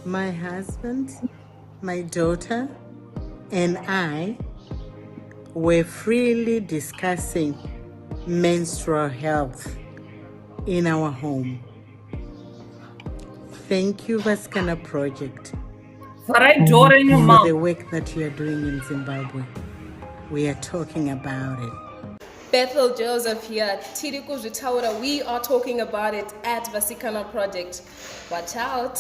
My husband, my daughter, and I were freely discussing menstrual health in our home. Thank you, Vasikana Project, for the work that you are doing in Zimbabwe. We are talking about it. Bethel Joseph here, Tiri kuzvitaura. We are talking about it at Vasikana Project. Watch out.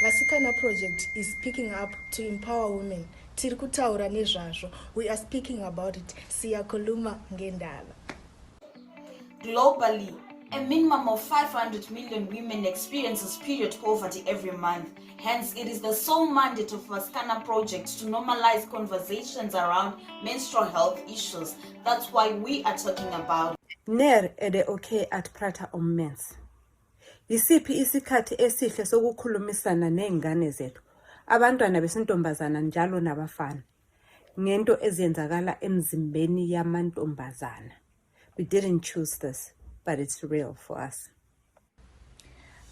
Vasikana Project is picking up to empower women. Tiri kutaura nezvazvo. We are speaking about it. Siyakhuluma ngendaba. Globally, a minimum of 500 million women experiences period poverty every month. Hence, it is the sole mandate of Vasikana Project to normalize conversations around menstrual health issues. That's why we are talking about Ner ede okay at prata mens. Yisiphi isikhathi esihle sokukhulumisana nezingane zethu, abantwana besintombazana njalo nabafana, ngento ezenzakala emzimbeni yamantombazana. We didn't choose this, but it's real for us.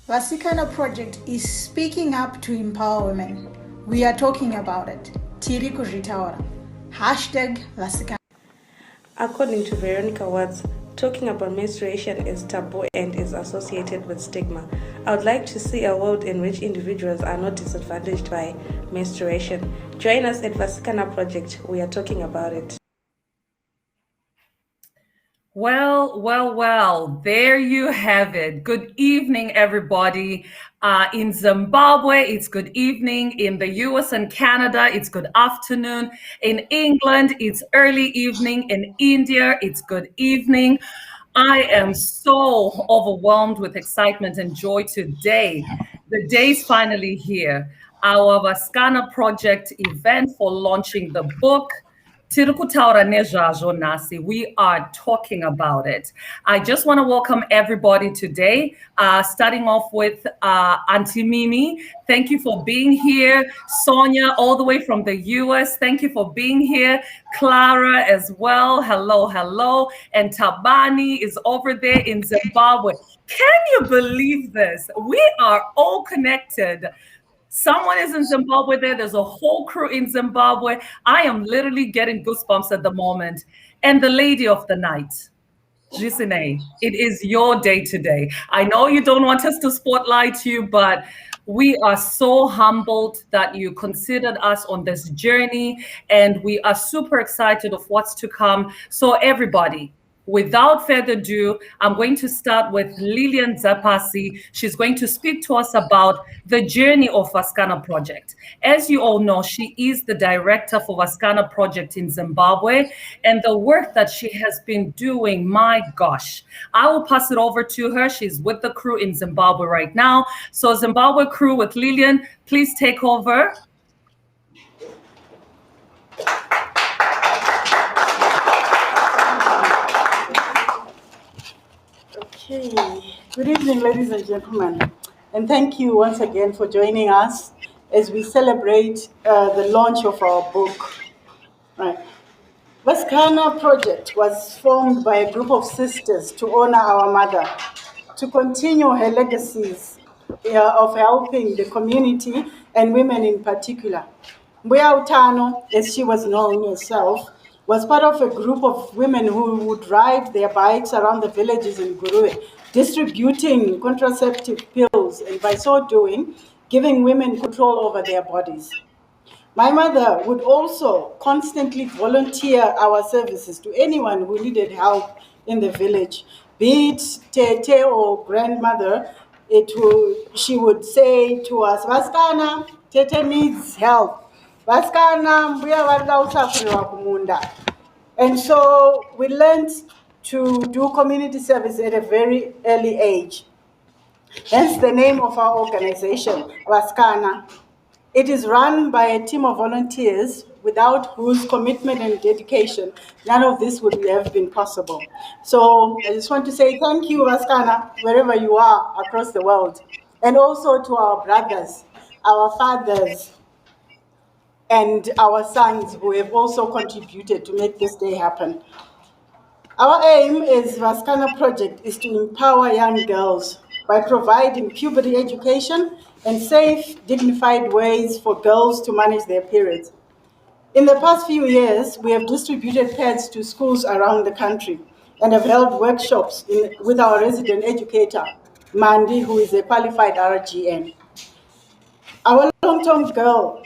Vasikana Project is speaking up to empower women. We are talking about it. Tiri kuzvitaura. #Vasikana. According to Veronica Watts, talking about menstruation is taboo and is associated with stigma. I would like to see a world in which individuals are not disadvantaged by menstruation. Join us at Vasikana Project. We are talking about it. Well, there you have it. Good evening, everybody. In Zimbabwe, it's good evening. In the US and Canada, it's good afternoon. In England, it's early evening. In India, it's good evening. I am so overwhelmed with excitement and joy today. The day's finally here. Our Vasikana Project event for launching the book, Tirukutaura Nezvazvo Nasi. We are talking about it. I just want to welcome everybody today, starting off with Auntie Mimi. Thank you for being here. Sonia, all the way from the US, thank you for being here. Clara as well, hello. And Tabani is over there in Zimbabwe. Can you believe this? We are all connected. Someone is in Zimbabwe there. There's a whole crew in Zimbabwe. I am literally getting goosebumps at the moment. And the lady of the night, Gisine, it is your day today. I know you don't want us to spotlight you, but we are so humbled that you considered us on this journey, and we are super excited of what's to come. So everybody, without further ado, I'm going to start with Lillian Zapasi. She's going to speak to us about the journey of Vasikana Project. As you all know, she is the director for Vasikana Project in Zimbabwe, and the work that she has been doing, my gosh. I will pass it over to her. She's with the crew in Zimbabwe right now. So Zimbabwe crew with Lillian, please take over. Okay. Good evening, ladies and gentlemen, and thank you once again for joining us as we celebrate the launch of our book. Right. Vasikana Project was formed by a group of sisters to honor our mother, to continue her legacies of helping the community and women in particular. Mbuya Utano, as she was known herself, was part of a group of women who would ride their bikes around the villages in Gurue, distributing contraceptive pills, and by so doing, giving women control over their bodies. My mother would also constantly volunteer our services to anyone who needed help in the village, be it Tete or grandmother. She would say to us, Vasikana, Tete needs help. Vasikana, mbuya varida usafuriwa kumunda. And so we learned to do community service at a very early age. Hence the name of our organization, Vasikana. It is run by a team of volunteers without whose commitment and dedication, none of this would have been possible. So I just want to say thank you, Vasikana, wherever you are across the world. And also to our brothers, our fathers, and our sons who have also contributed to make this day happen. Our aim as Vasikana Project is to empower young girls by providing puberty education and safe, dignified ways for girls to manage their periods. In the past few years, we have distributed pads to schools around the country and have held workshops with our resident educator, Mandi, who is a qualified RGN. Our long-term goal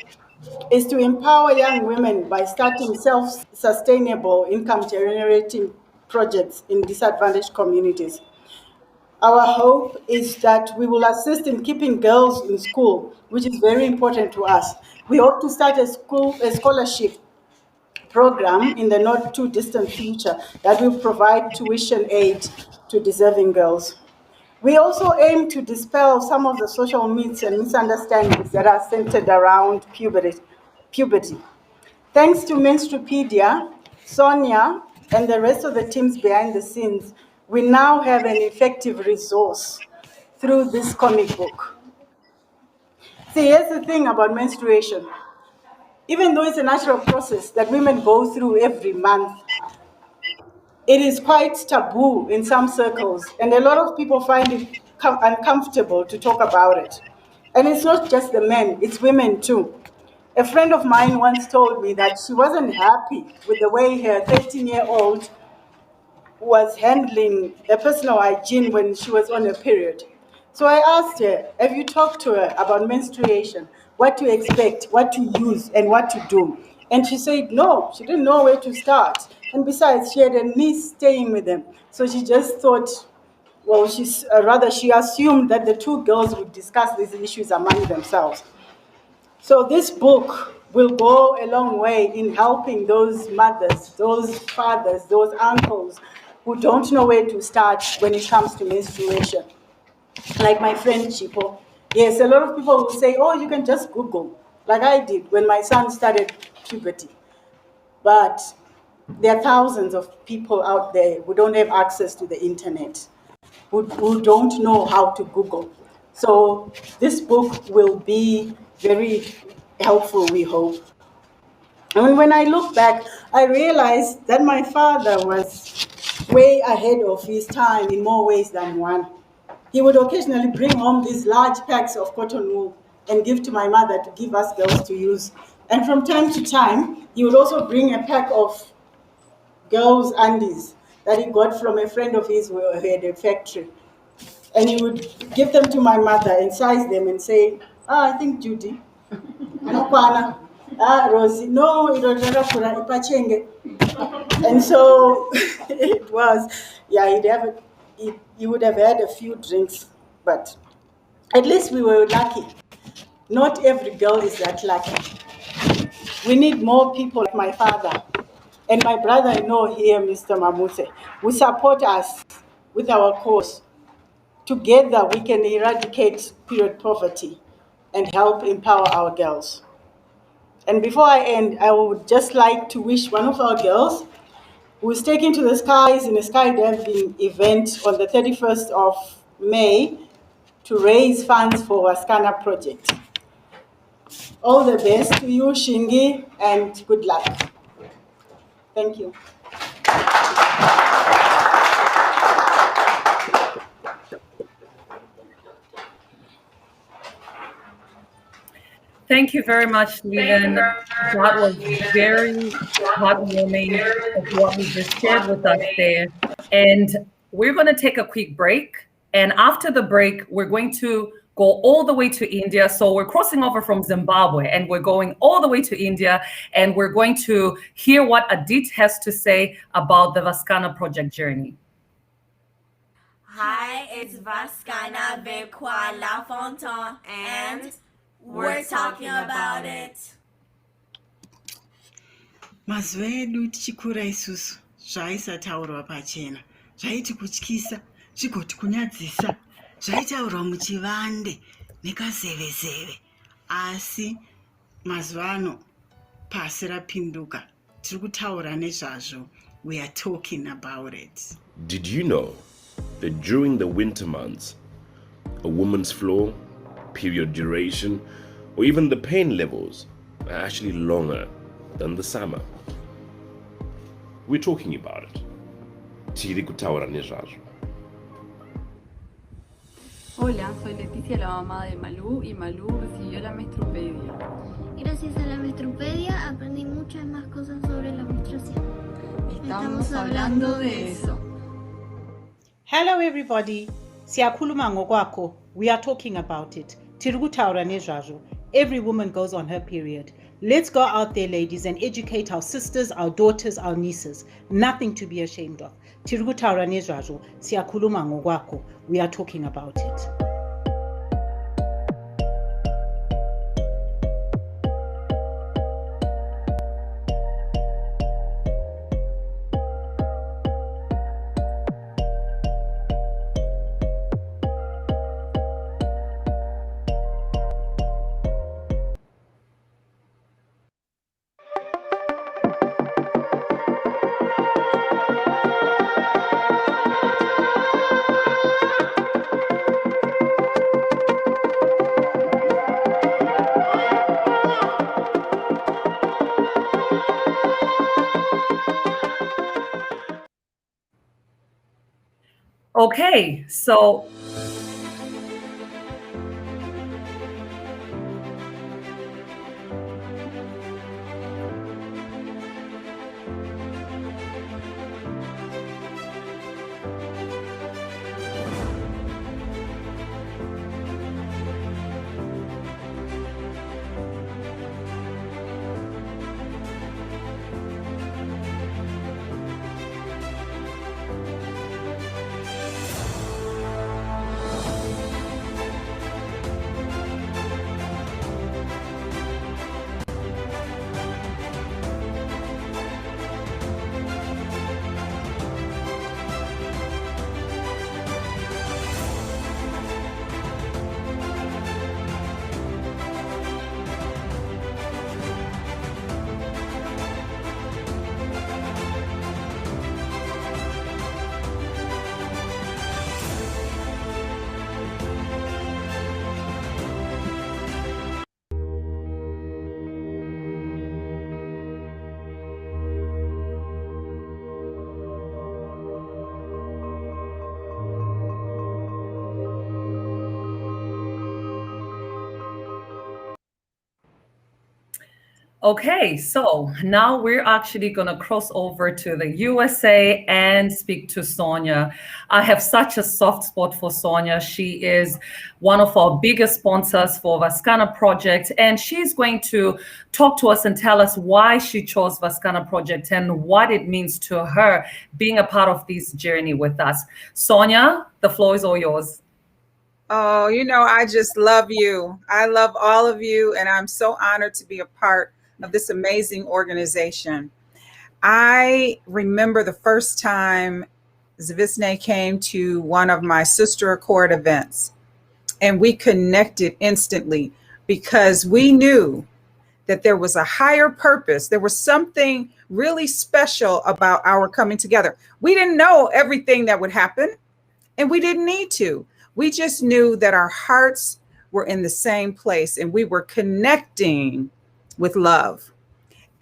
is to empower young women by starting self-sustainable income-generating projects in disadvantaged communities. Our hope is that we will assist in keeping girls in school, which is very important to us. We hope to start a scholarship program in the not too distant future that will provide tuition aid to deserving girls. We also aim to dispel some of the social myths and misunderstandings that are centered around puberty. Thanks to Menstrupedia, Sonia, and the rest of the teams behind the scenes, we now have an effective resource through this comic book. See, here's the thing about menstruation. Even though it's a natural process that women go through every month, it is quite taboo in some circles, and a lot of people find it uncomfortable to talk about it. And it's not just the men, it's women too. A friend of mine once told me that she wasn't happy with the way her 13-year-old was handling her personal hygiene when she was on her period. So I asked her, have you talked to her about menstruation, what to expect, what to use, and what to do? And she said, no, she didn't know where to start. And besides, she had a niece staying with them. So she just thought, well, she assumed that the two girls would discuss these issues among themselves. So this book will go a long way in helping those mothers, those fathers, those uncles who don't know where to start when it comes to menstruation. Like my friend Chipo. Yes, a lot of people will say, oh, you can just Google, like I did when my son started puberty. But there are thousands of people out there who don't have access to the internet, who don't know how to Google. So this book will be very helpful, we hope. And when I look back, I realized that my father was way ahead of his time in more ways than one. He would occasionally bring home these large packs of cotton wool and give to my mother to give us girls to use. And from time to time, he would also bring a pack of girls' undies that he got from a friend of his who had a factory. And he would give them to my mother and size them and say, I think Judy. Anokwana. Rosie. No, ipachenge. And so it was, yeah, he would have had a few drinks, but at least we were lucky. Not every girl is that lucky. We need more people like my father and my brother-in-law here, Mr. Mamuse, who support us with our cause. Together, we can eradicate period poverty and help empower our girls. And before I end, I would just like to wish one of our girls who is taken to the skies in a skydiving event on the 31st of May to raise funds for Vasikana Project. All the best to you, Shingi, and good luck. Thank you. Thank you very much, Stephen. That was very heartwarming of what you just shared with us there. And we're going to take a quick break. And after the break, we're going to go all the way to India. So we're crossing over from Zimbabwe and we're going all the way to India. And we're going to hear what Adit has to say about the Vasikana Project journey. Hi, it's Vasikana Vekwala Fonton, and we're talking about it. Mazuva edu tichikura isusu zvaisataurwa pachena, zvaiti kutyisa, zvigoti kunyadzisa, zvaitaurwa muchivande nekazevezeve. Asi mazuva ano pasi rapinduka, tiri kutaura nezvazvo. We are talking about it. Did you know that during the winter months, a woman's flow, period duration, or even the pain levels are actually longer than the summer? We're talking about it. tiri kutaura nezvazvo. Hola, soy Leticia, la mamá de Malú, y Malú recibió la Menstrupedia. Gracias a la Menstrupedia aprendí muchas más cosas sobre la menstruación. Estamos hablando de eso. Hello everybody. Siyakhuluma ngokwakho. We are talking about it. Tiri kutaura nezvazvo. Every woman goes on her period. Let's go out there, ladies, and educate our sisters, our daughters, our nieces. Nothing to be ashamed of. Tiri kutaura nezvazvo. Siyakhuluma ngokwakho. We are talking about it. Okay, so Okay, so now we're actually going to cross over to the USA and speak to Sonia. I have such a soft spot for Sonia. She is one of our biggest sponsors for Vasikana Project, and she's going to talk to us and tell us why she chose Vasikana Project and what it means to her being a part of this journey with us. Sonia, the floor is all yours. Oh, I just love you. I love all of you, and I'm so honored to be a part of this amazing organization. I remember the first time Zavisne came to one of my Sister Accord events, and we connected instantly because we knew that there was a higher purpose. There was something really special about our coming together. We didn't know everything that would happen, and we didn't need to. We just knew that our hearts were in the same place and we were connecting with love.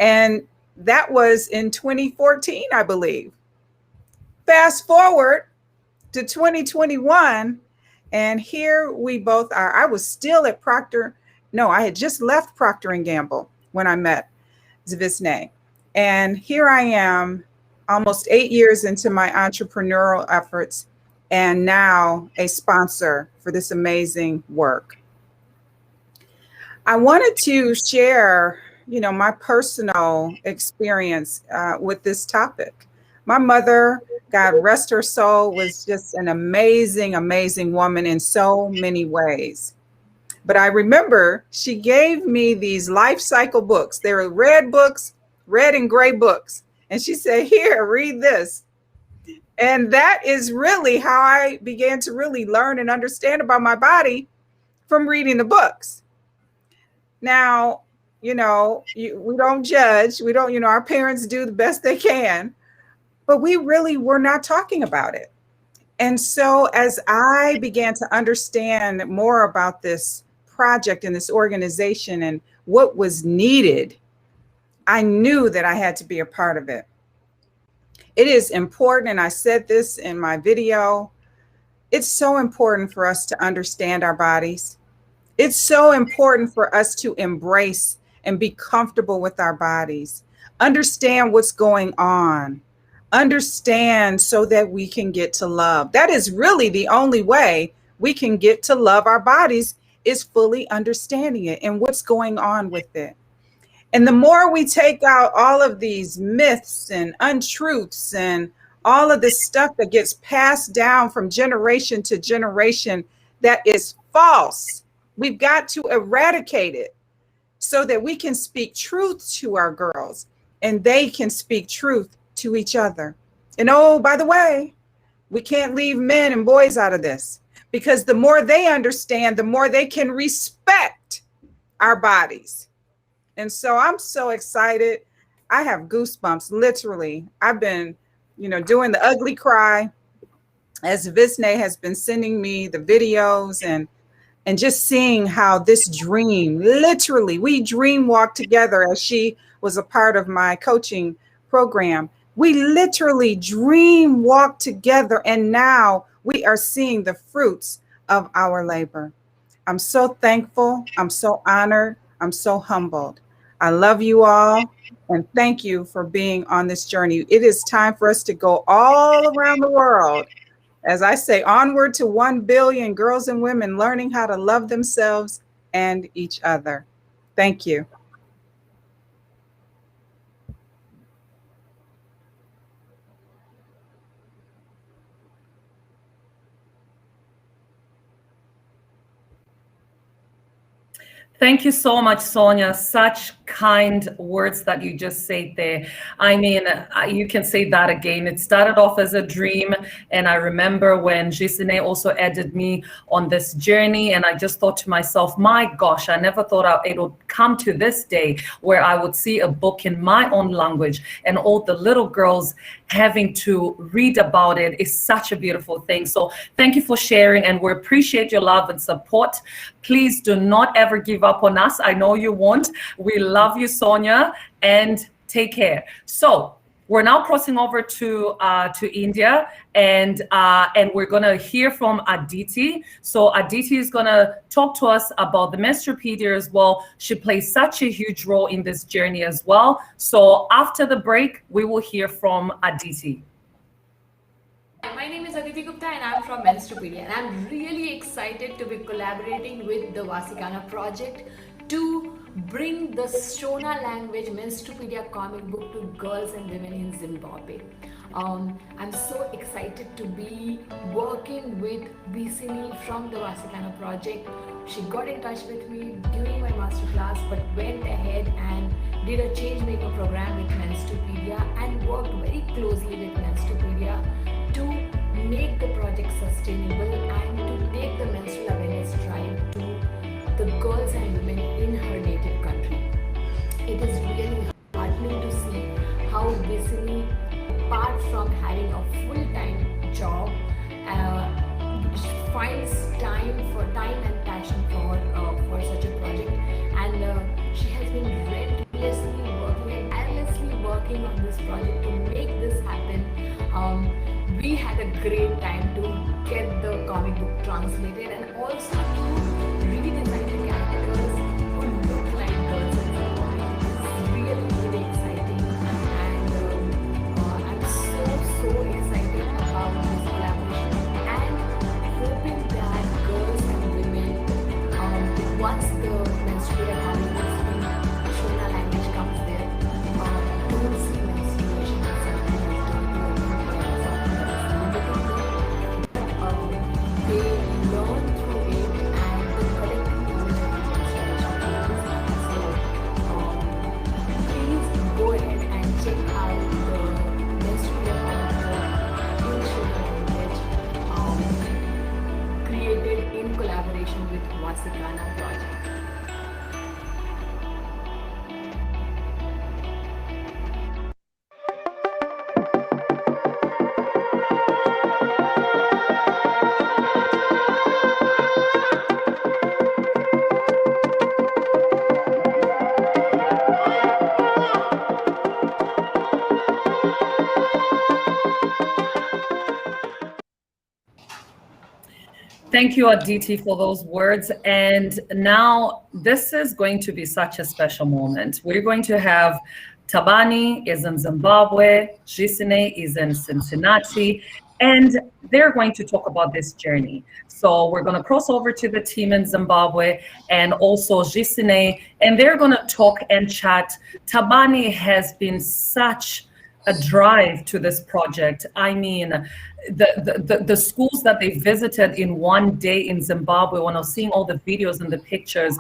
And that was in 2014, I believe. Fast forward to 2021, and here we both are. I was still at Procter. No, I had just left Procter & Gamble when I met Zavisne. And here I am, almost 8 years into my entrepreneurial efforts, and now a sponsor for this amazing work. I wanted to share, my personal experience with this topic. My mother, God rest her soul, was just an amazing, amazing woman in so many ways. But I remember she gave me these life cycle books. They were red books, red and gray books. And she said, here, read this. And that is really how I began to really learn and understand about my body, from reading the books. Now, we don't judge. We don't, our parents do the best they can, but we really were not talking about it. And so as I began to understand more about this project and this organization and what was needed, I knew that I had to be a part of it. It is important, and I said this in my video, it's so important for us to understand our bodies. It's so important for us to embrace and be comfortable with our bodies, understand what's going on, understand so that we can get to love. That is really the only way we can get to love our bodies, is fully understanding it and what's going on with it. And the more we take out all of these myths and untruths and all of this stuff that gets passed down from generation to generation that is false, we've got to eradicate it so that we can speak truth to our girls and they can speak truth to each other. And oh, by the way, we can't leave men and boys out of this, because the more they understand, the more they can respect our bodies. And so I'm so excited. I have goosebumps, literally. I've been, doing the ugly cry as Visney has been sending me the videos and just seeing how this dream, literally, we dream walk together as she was a part of my coaching program. We literally dream walk together, and now we are seeing the fruits of our labor. I'm so thankful. I'm so honored. I'm so humbled. I love you all, and thank you for being on this journey. It is time for us to go all around the world, as I say, onward to 1 billion girls and women learning how to love themselves and each other. Thank you. Thank you so much, Sonia. Such kind words that you just said there. I mean, you can say that again. It started off as a dream. And I remember when Gisine also added me on this journey. And I just thought to myself, my gosh, I never thought it would come to this day where I would see a book in my own language and all the little girls having to read about it. Is such a beautiful thing. So thank you for sharing, and we appreciate your love and support. Please do not ever give up on us. I know you won't. We love you, Sonia, and take care. So we're now crossing over to India, and we're gonna hear from Aditi. So Aditi is gonna talk to us about the Menstrupedia as well. She plays such a huge role in this journey as well. So after the break, we will hear from Aditi. My name is Aditi Gupta and I'm from Menstrupedia, and I'm really excited to be collaborating with the Vasikana Project to bring the Shona language Menstrupedia comic book to girls and women in Zimbabwe. I'm so excited to be working with Visini from the Vasikana Project. She got in touch with me during my masterclass, but went ahead and did a change maker program with Menstrupedia and worked very closely with Menstrupedia to make the project sustainable and to take the menstrual awareness drive to the girls and women in her native country. It is really heartening to see how Visini, apart from having a full-time job, finds time and passion for such a project, and she has been relentlessly working and tirelessly working on this project to make this happen. We had a great time to get the comic book translated and also to redesign the characters who look like girls in Zimbabwe. It's really, really exciting, and I'm so excited about this collaboration and hoping that girls and women, once the menstrual comic books in Shona language comes there, don't see menstruation as something that's dirty or something that's limiting them. They learn through it, and the collective knowledge Thank you, Aditi, for those words. And now this is going to be such a special moment. We're going to have Tabani is in Zimbabwe, Jisine is in Cincinnati, and they're going to talk about this journey. So we're going to cross over to the team in Zimbabwe and also Jisine, and they're going to talk and chat. Tabani has been such a drive to this project. I mean, the schools that they visited in one day in Zimbabwe, when I was seeing all the videos and the pictures,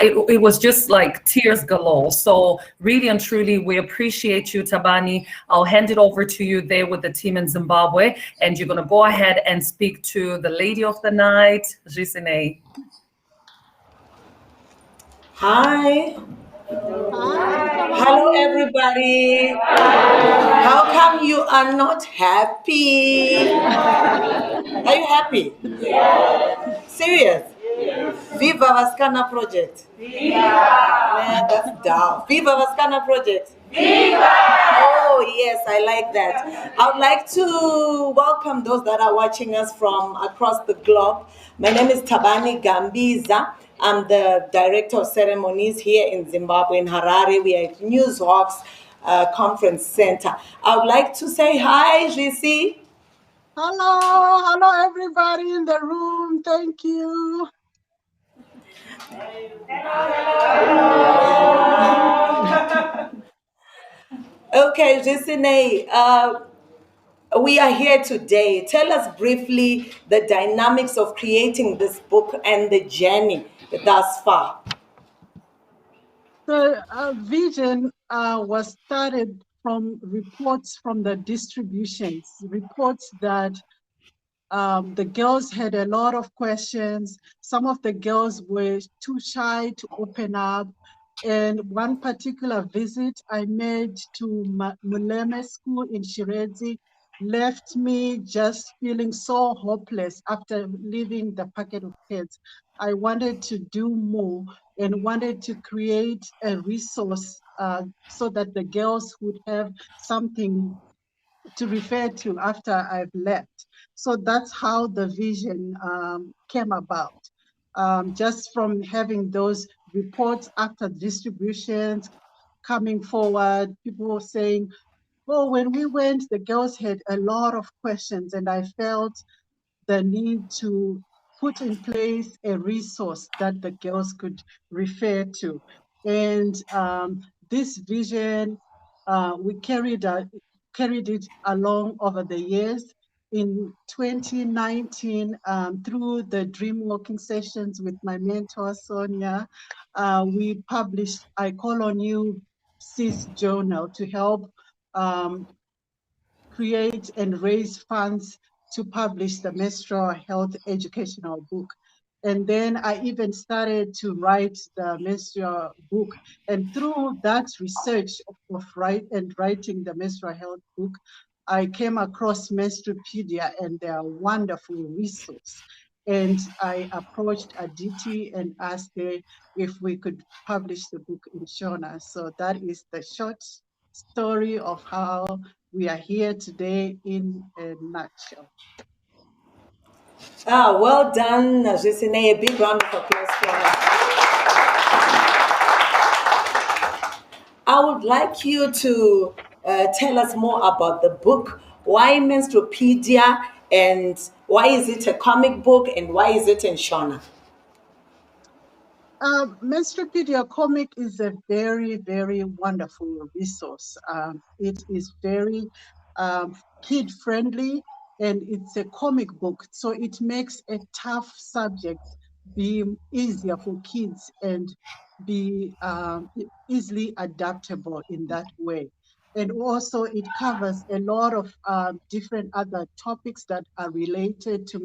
it was just like tears galore. So really and truly, we appreciate you, Tabani. I'll hand it over to you there with the team in Zimbabwe, and you're going to go ahead and speak to the lady of the night, Jisine. Hi. Hello, everybody. How come you are not happy? Are you happy? Serious? Viva Vasikana Project. Viva! Man, that's down. Viva Vasikana Project. Viva! Oh, yes, I like that. I would like to welcome those that are watching us from across the globe. My name is Tabani Gambiza. I'm the Director of Ceremonies here in Zimbabwe, in Harare. We are at Newshawks Conference Center. I would like to say hi, JC. Hello, everybody in the room. Thank you. Okay, Jisine, we are here today. Tell us briefly the dynamics of creating this book and the journey thus far. The vision was started from reports from the distributions, reports that the girls had a lot of questions. Some of the girls were too shy to open up. And one particular visit I made to Muleme School in Shirezi left me just feeling so hopeless after leaving the packet of kids. I wanted to do more and wanted to create a resource so that the girls would have something to refer to after I've left. So that's how the vision came about. Just from having those reports after distributions coming forward, people were saying, oh, when we went, the girls had a lot of questions, and I felt the need to put in place a resource that the girls could refer to. And this vision, we carried it along over the years. In 2019, through the dream walking sessions with my mentor, Sonia, we published I Call on You Sis Journal to help create and raise funds to publish the menstrual health educational book. And then I even started to write the menstrual book. And through that research of writing the menstrual health book, I came across Menstrupedia and their wonderful resource. And I approached Aditi and asked her if we could publish the book in Shona. So that is the short story of how we are here today in a nutshell. Well done, Jisine. A big round of applause for her. I would like you to tell us more about the book. Why Menstrupedia, and why is it a comic book, and why is it in Shona? Menstrupedia Comic is a very, very wonderful resource. It is very kid-friendly, and it's a comic book, so it makes a tough subject be easier for kids and be easily adaptable in that way. And also it covers a lot of different other topics that are related to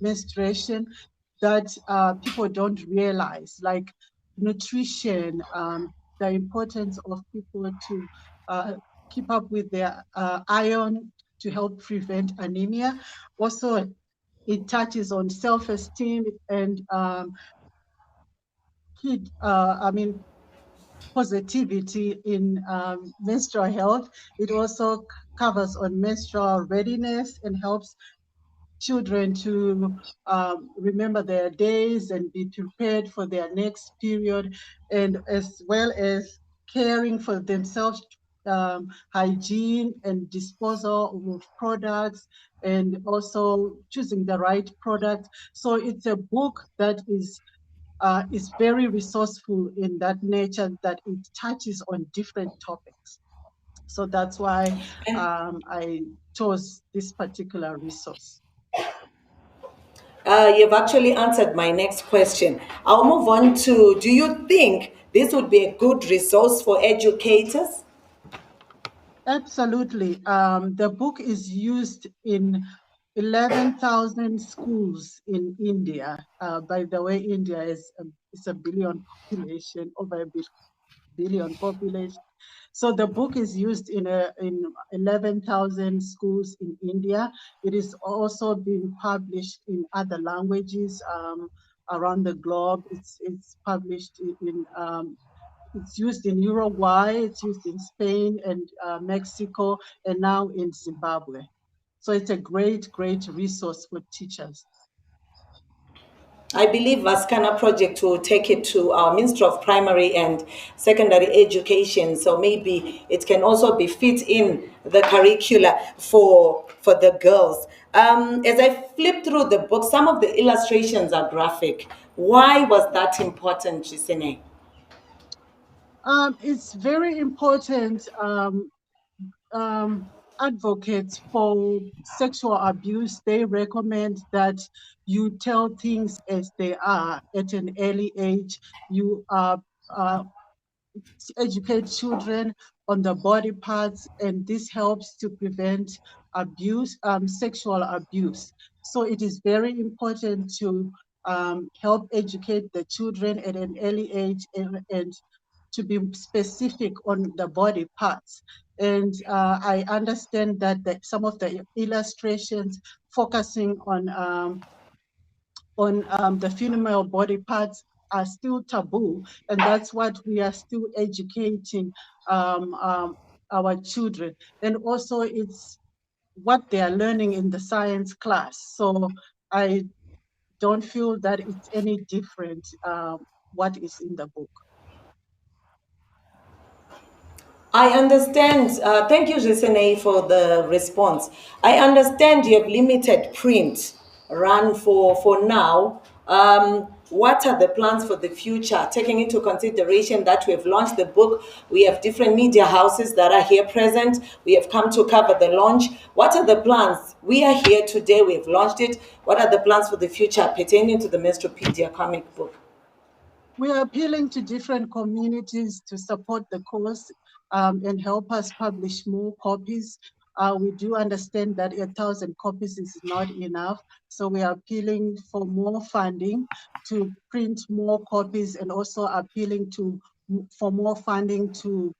menstruation that people don't realize, like nutrition, the importance of people to keep up with their iron to help prevent anemia. Also, it touches on self-esteem and positivity in menstrual health. It also covers on menstrual readiness and helps children to remember their days and be prepared for their next period, and as well as caring for themselves, hygiene and disposal of products, and also choosing the right product. So it's a book that is very resourceful in that nature, that it touches on different topics. So that's why I chose this particular resource. You've actually answered my next question. I'll move on to, do you think this would be a good resource for educators? Absolutely. The book is used in 11,000 schools in India. By the way, India is a billion population, over a billion population. So the book is used in 11,000 schools in India. It is also being published in other languages around the globe. It's published in it's used in Uruguay, it's used in Spain and Mexico, and now in Zimbabwe. So it's a great resource for teachers. I believe Vasikana Project will take it to our Ministry of Primary and Secondary Education, so maybe it can also be fit in the curricula for the girls. As I flip through the book, some of the illustrations are graphic. Why was that important, Jisine? It's very important. Advocates for sexual abuse, they recommend that you tell things as they are at an early age. You educate children on the body parts, and this helps to prevent abuse, sexual abuse. So it is very important to help educate the children at an early age, and to be specific on the body parts. And I understand that some of the illustrations focusing on the female body parts are still taboo, and that's what we are still educating our children. And also it's what they are learning in the science class. So I don't feel that it's any different what is in the book. I understand. Thank you, Jisene, for the response. I understand you have limited print run for now. What are the plans for the future, taking into consideration that we have launched the book, we have different media houses that are here present, we have come to cover the launch. What are the plans? We are here today, we have launched it. What are the plans for the future pertaining to the Menstrupedia Comic book? We are appealing to different communities to support the cause and help us publish more copies. We do understand that 1,000 copies is not enough, so we are appealing for more funding to print more copies, and also appealing for more funding to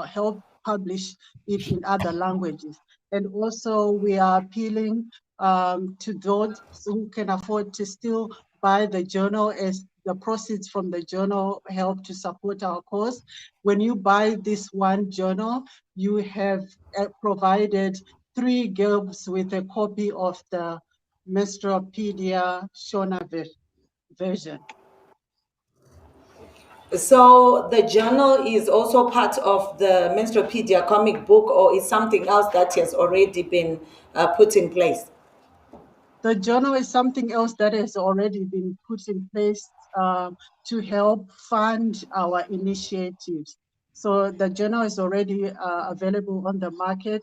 help publish it in other languages. And also we are appealing to those who can afford to still buy the journal, as the proceeds from the journal help to support our cause. When you buy this one journal, you have provided 3 girls with a copy of the Menstrupedia Shona version. So the journal is also part of the Menstrupedia comic book, or is something else that has already been put in place? The journal is something else that has already been put in place to help fund our initiatives. So the journal is already available on the market.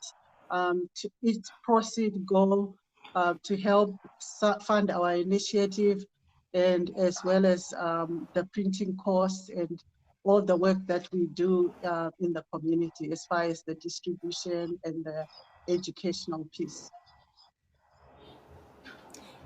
Its proceeds go to help fund our initiative, and as well as the printing costs and all the work that we do in the community as far as the distribution and the educational piece.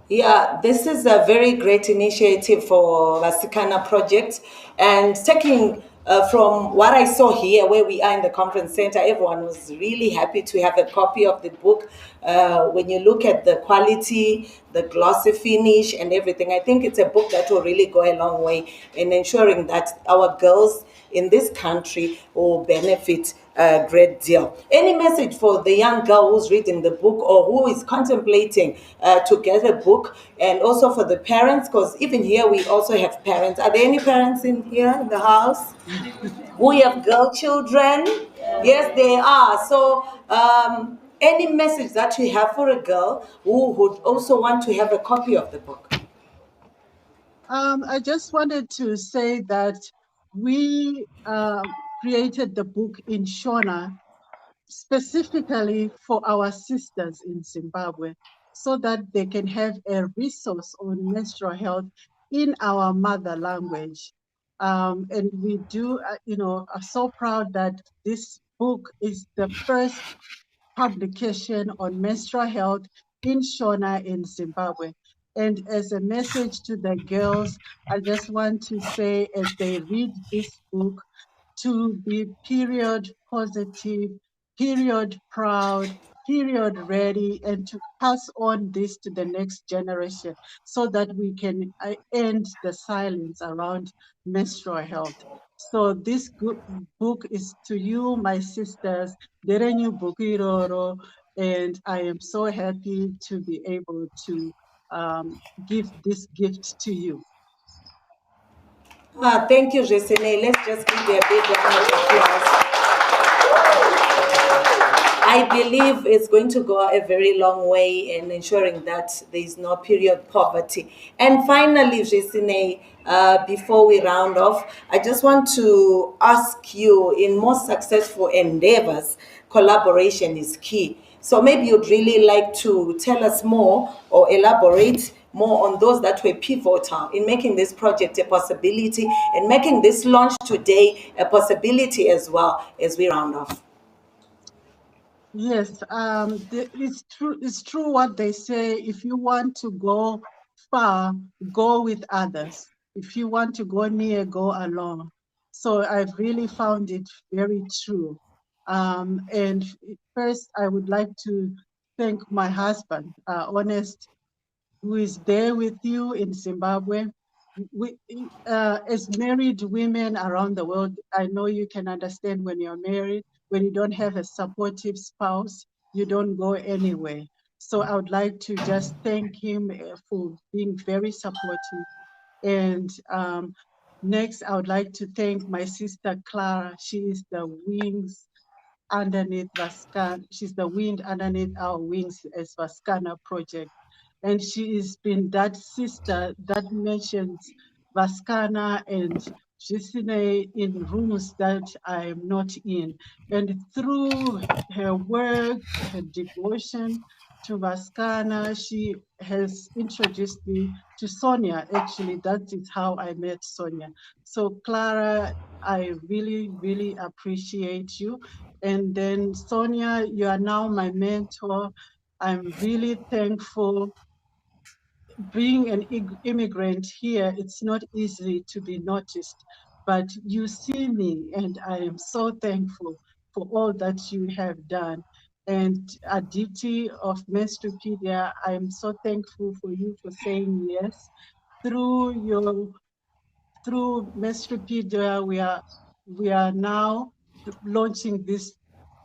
Yeah, this is a very great initiative for Vasikana Project, and taking from what I saw here, where we are in the conference center, everyone was really happy to have a copy of the book. When you look at the quality, the glossy finish and everything, I think it's a book that will really go a long way in ensuring that our girls in this country will benefit a great deal. Any message for the young girl who's reading the book or who is contemplating to get a book, and also for the parents, because even here we also have parents. Are there any parents in here in the house? We have girl children. Yes, they are. So any message that you have for a girl who would also want to have a copy of the book? I just wanted to say that we created the book in Shona specifically for our sisters in Zimbabwe, so that they can have a resource on menstrual health in our mother language. And we do, are so proud that this book is the first publication on menstrual health in Shona in Zimbabwe. And as a message to the girls, I just want to say, as they read this book, to be period positive, period proud, period ready, and to pass on this to the next generation so that we can end the silence around menstrual health. So this book is to you, my sisters, Derenyu Bukiroro, and I am so happy to be able to give this gift to you. Thank you, Jesene. Let's just give her a big round of applause. I believe it's going to go a very long way in ensuring that there is no period poverty. And finally, Jesene, before we round off, I just want to ask you, in most successful endeavors, collaboration is key. So maybe you'd really like to tell us more or elaborate more on those that were pivotal in making this project a possibility and making this launch today a possibility as well as we round off. Yes, it's true. It's true what they say. If you want to go far, go with others. If you want to go near, go alone. So I've really found it very true. And first, I would like to thank my husband, Honest, who is there with you in Zimbabwe. We, as married women around the world, I know you can understand when you're married, when you don't have a supportive spouse, you don't go anywhere. So I would like to just thank him for being very supportive. And next, I would like to thank my sister Clara. She is the wings underneath Vasikana. She's the wind underneath our wings as Vasikana Project. And she has been that sister that mentions Vasikana and Gisine in rooms that I am not in. And through her work, her devotion to Vasikana, she has introduced me to Sonia. Actually, that is how I met Sonia. So Clara, I really, really appreciate you. And then Sonia, you are now my mentor. I'm really thankful. Being an immigrant here, it's not easy to be noticed, but you see me and I am so thankful for all that you have done. And Aditi of Menstrupedia, I am so thankful for you for saying yes. Through Menstrupedia, we are now launching this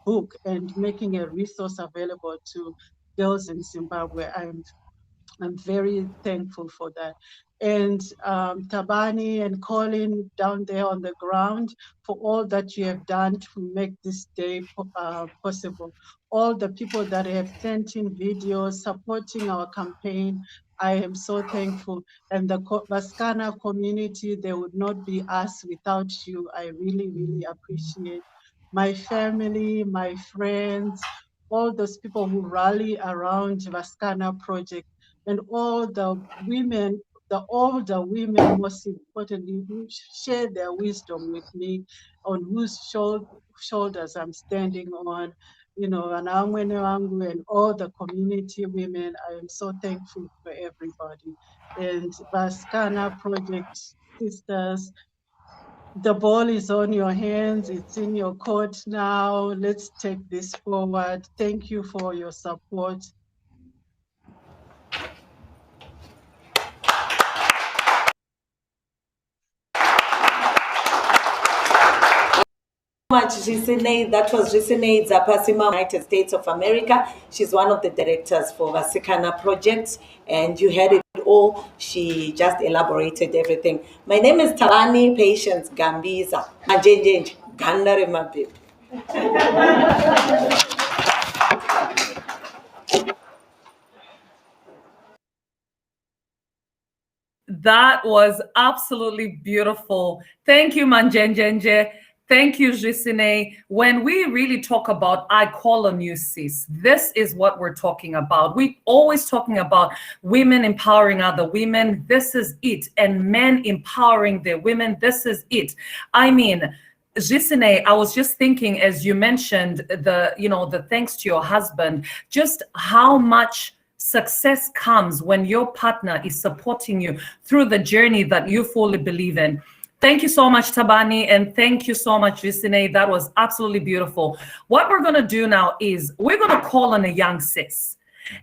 book and making a resource available to girls in Zimbabwe. I'm very thankful for that. And Tabani and Colin down there on the ground for all that you have done to make this day possible. All the people that have sent in videos supporting our campaign, I am so thankful. And the Vasikana community, there would not be us without you. I really, really appreciate my family, my friends, all those people who rally around Vasikana Project, and all the women, the older women, most importantly, who share their wisdom with me, on whose shoulders I'm standing on, and all the community women. I am so thankful for everybody. And Vasikana Project sisters, the ball is on your hands. It's in your court now. Let's take this forward. Thank you for your support. much, Gisine. That was Gisine Zapasima, United States of America. She's one of the directors for Vasikana Project, and you heard it all. She just elaborated everything. My name is Tarani Patience Gambiza. Majenjenj, Gandare Mabi. That was absolutely beautiful. Thank you, Manjenjenje. Thank you, Jisine. When we really talk about I call on you, sis, this is what we're talking about. We always talking about women empowering other women. This is it. And men empowering their women. This is it. I mean, Jisine, I was just thinking as you mentioned the thanks to your husband, just how much success comes when your partner is supporting you through the journey that you fully believe in. Thank you so much, Tabani, and thank you so much, Jisine. That was absolutely beautiful. What we're going to do now is we're going to call on a young sis.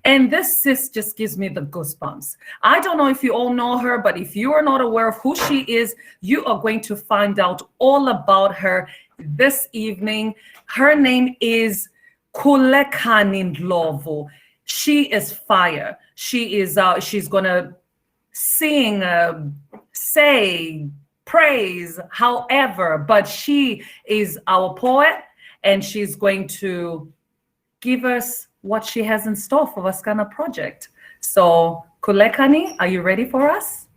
And this sis just gives me the goosebumps. I don't know if you all know her, but if you are not aware of who she is, you are going to find out all about her this evening. Her name is Kulekani Ndlovu. She is fire. She's gonna sing, say, praise, however, but she is our poet, and she's going to give us what she has in store for Vasikana Project. So, Kulekani, are you ready for us?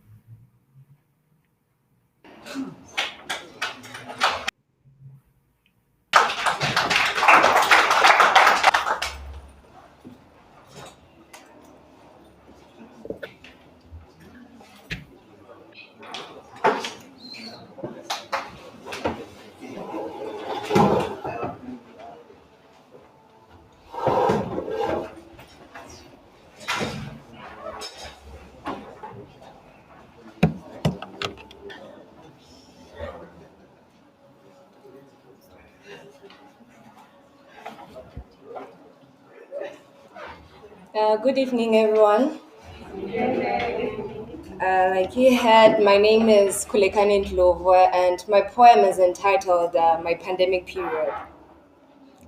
Good evening, everyone. Like you heard, my name is Kulekani Ndlovu, and my poem is entitled My Pandemic Period.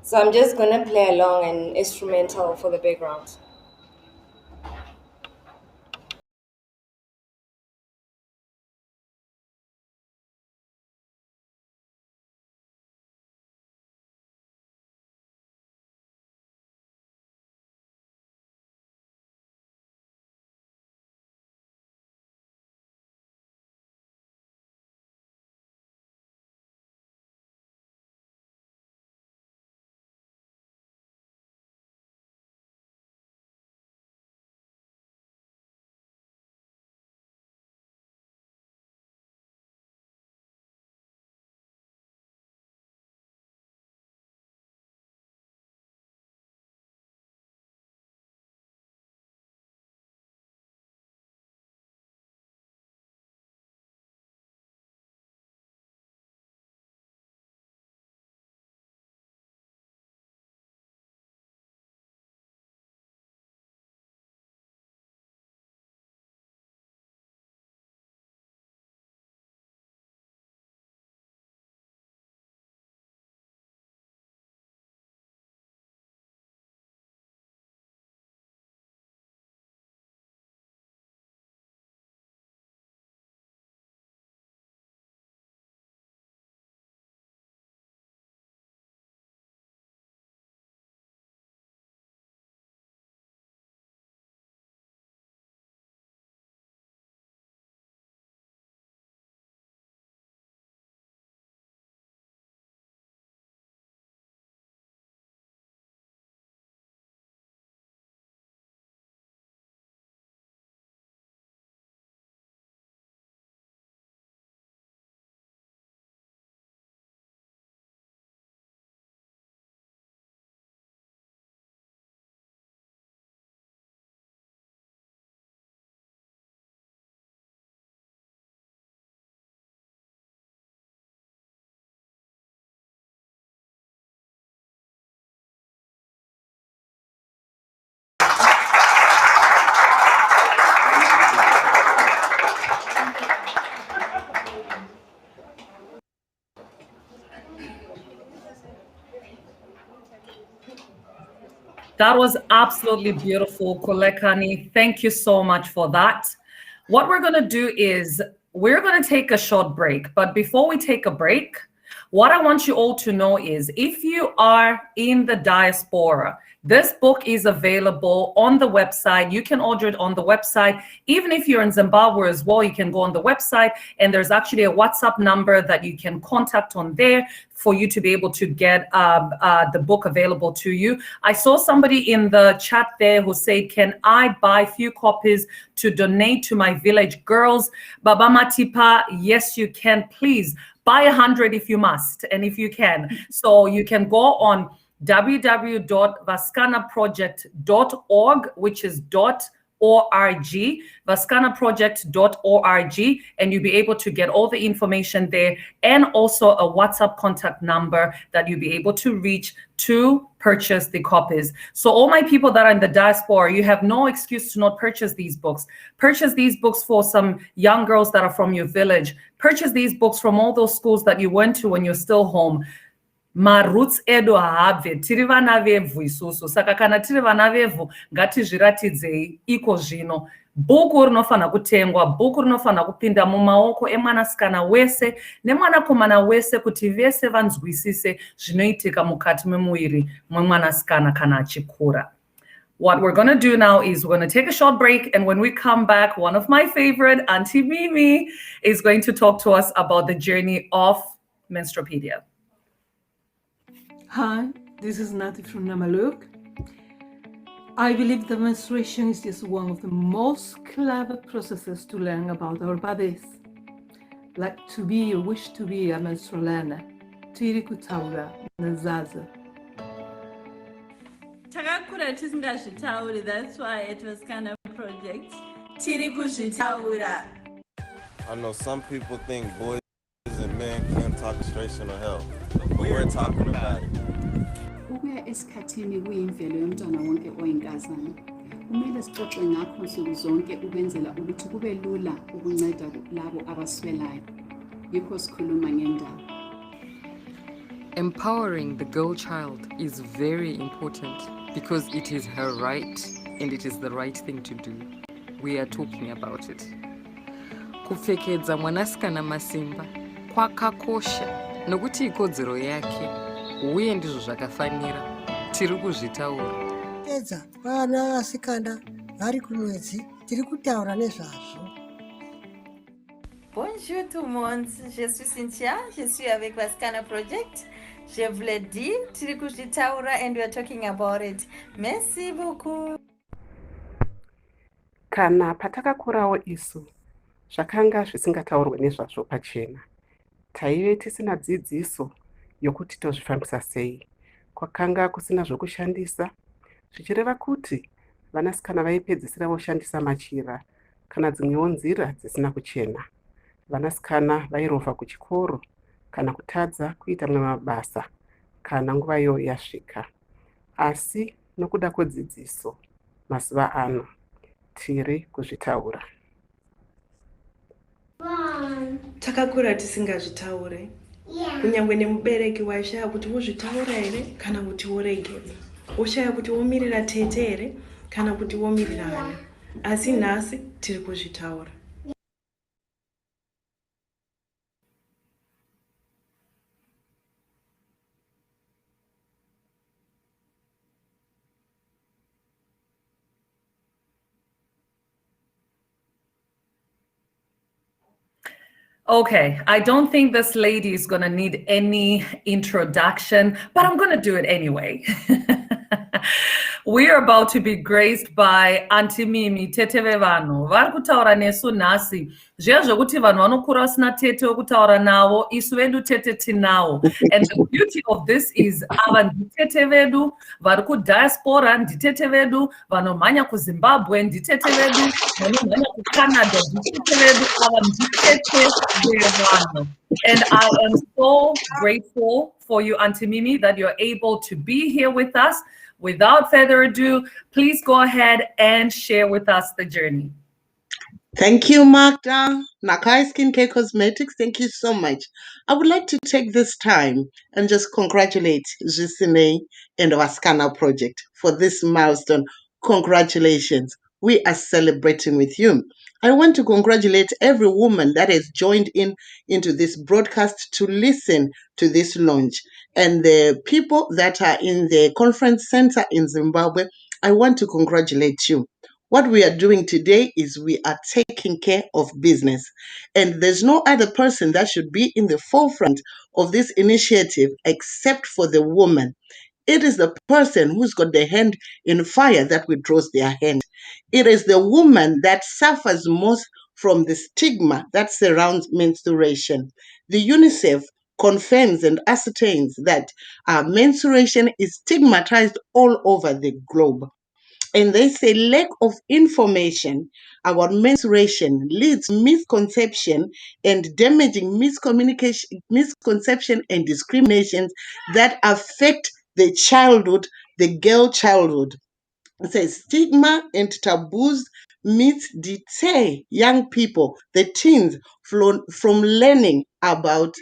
So I'm just going to play along an instrumental for the background. That was absolutely beautiful, Kolekani. Thank you so much for that. What we're going to do is we're going to take a short break. But before we take a break, what I want you all to know is if you are in the diaspora, this book is available on the website. You can order it on the website. Even if you're in Zimbabwe as well, you can go on the website, and there's actually a WhatsApp number that you can contact on there for you to be able to get the book available to you. I saw somebody in the chat there who said, can I buy few copies to donate to my village girls? Baba Matipa, yes, you can. Please buy 100 if you must and if you can. So you can go on www.vasikanaproject.org, which is .org, vasikanaproject.org, and you'll be able to get all the information there, and also a WhatsApp contact number that you'll be able to reach to purchase the copies. So all my people that are in the diaspora, you have no excuse to not purchase these books. Purchase these books for some young girls that are from your village. Purchase these books from all those schools that you went to when you're still home. Maroots edu haabve tiri vana vevhu isusu saka kana tiri vana vevhu ngatizviratidzei iko zvino. Bhuku rinofana kutengwa, bhuku rinofana kupinda mumaoko emwanasikana wese nemwanakomana wese kuti vese vanzwisise zvinoitika mukati memuviri mwemwanasikana kana achikura. What we're going to do now is we're going to take a short break, and when we come back, one of my favorite, Auntie Mimi, is going to talk to us about the journey of Menstrupedia. Hi, this is Nati from Namaluk. I believe that menstruation is just one of the most clever processes to learn about our bodies. Like to be or wish to be a menstrualana, tiri kutaura nezaza. Takakura tisingazvitauri, that's why it was kind of a project. Tiri kuzvitaura. I know some people think boys and men can't talk menstruational health, but we're talking about it. Ukuya esikhathini kuyimvelo yomntwana wonke oyinkazana. Kumele sixoxe ngakho nsuku zonke ukwenzela ukuthi kube lula ukunceda labo abaswelayo. Yikho sikhuluma ngendaba. Empowering the girl child is very important because it is her right and it is the right thing to do. We are talking about it. Kupfekedza mwanasikana masimba kwakakosha nokuti ikodzero yake uye ndizvo zvakafanira. Tiri kuzvitaura. Edza vana vasikana vari kumwedzi tiri kutaura nezvazvo. Bonjour tout le monde, je suis Cynthia, je suis avec Vasikana Project. Je vous l'ai dit, tiri kuzvitaura, and we are talking about it. Merci beaucoup. Kana patakakurawo isu zvakanga zvisingataurwe nezvazvo pachena. Taive tisina dzidziso yokuti tozvifambisa sei. Kwakanga kusina zvokushandisa, zvichireva kuti vanasikana vaipedzisira voshandisa machira kana dzimwewo nzira dzisina kuchena. Vanasikana vairovha kuchikoro kana kutadza kuita mamwe mabasa kana nguva iyo yasvika. Asi nokuda kwedzidziso mazuva ano tiri kuzvitaura. Takakura tisingazvitaure. Kunyangwe nemubereki waishaya kuti wozvitaura here kana kuti worege. Woshaya kuti womirira tete here kana kuti womirira ani. Asi nhasi tiri kuzvitaura. Okay, I don't think this lady is going to need any introduction, but I'm going to do it anyway. We are about to be graced by Auntie Mimi, tete vevano. Vari kutaura nesu nhasi. Zviya zvokuti vanhu vanokura vasina tete wekutaura navo, isu vedu tete tinawo. And the beauty of this is ava nditete vedu, vari kudiaspora nditete vedu, vanomhanya kuZimbabwe nditete vedu, vanomhanya kuCanada nditete vedu, ava nditete vevano. And I am so grateful for you, Auntie Mimi, that you're able to be here with us. Without further ado, please go ahead and share with us the journey. Thank you, Magda. Nakai Skincare Cosmetics, thank you so much. I would like to take this time and just congratulate Jusine and Vasikana Project for this milestone. Congratulations. We are celebrating with you. I want to congratulate every woman that has joined in into this broadcast to listen to this launch. And the people that are in the conference center in Zimbabwe, I want to congratulate you. What we are doing today is we are taking care of business. And there's no other person that should be in the forefront of this initiative except for the woman. It is the person who's got the hand in fire that withdraws their hand. It is the woman that suffers most from the stigma that surrounds menstruation. The UNICEF confirms and ascertains that menstruation is stigmatized all over the globe. And they say lack of information about menstruation leads misconception and damaging misconception and discriminations that affect the childhood, the girl childhood. It says stigma and taboos myths deter young people, the teens, from learning about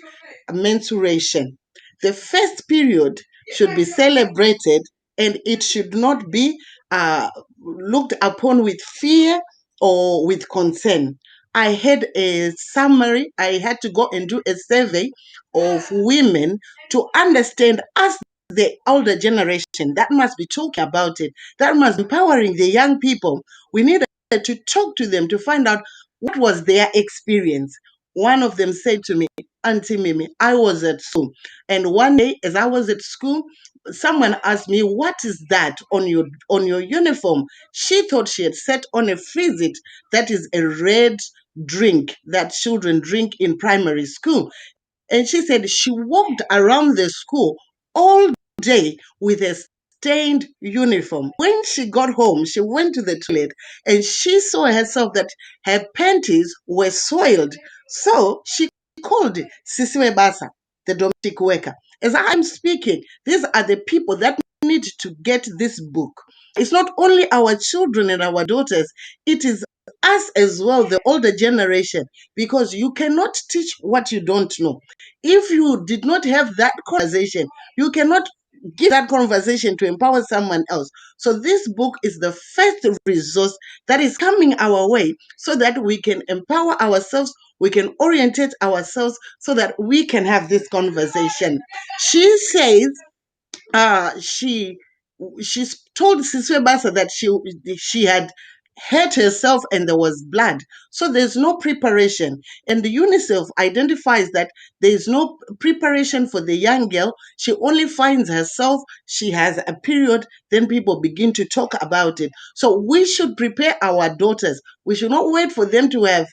menstruation. The first period should be celebrated and it should not be looked upon with fear or with concern. I had a summary, I had to go and do a survey of women to understand us, the older generation that must be talking about it, that must be empowering the young people. We need to talk to them to find out what was their experience. One of them said to me, Auntie Mimi, I was at school. And one day, as I was at school, someone asked me, what is that on your uniform? She thought she had set on a fizit, that is a red drink that children drink in primary school. And she said she walked around the school all day with a stained uniform. When she got home, she went to the toilet and she saw herself that her panties were soiled. So she called Sisiwe Basa, the domestic worker. As I'm speaking, these are the people that need to get this book. It's not only our children and our daughters, it is us as well, the older generation, because you cannot teach what you don't know. If you did not have that conversation, you cannot give that conversation to empower someone else. So this book is the first resource that is coming our way so that we can empower ourselves, we can orientate ourselves so that we can have this conversation. She says she she's told Siswe Basa that she had hurt herself and there was blood. So there's no preparation. And the UNICEF identifies that there is no preparation for the young girl. She only finds herself, she has a period, then people begin to talk about it. So we should prepare our daughters. We should not wait for them to have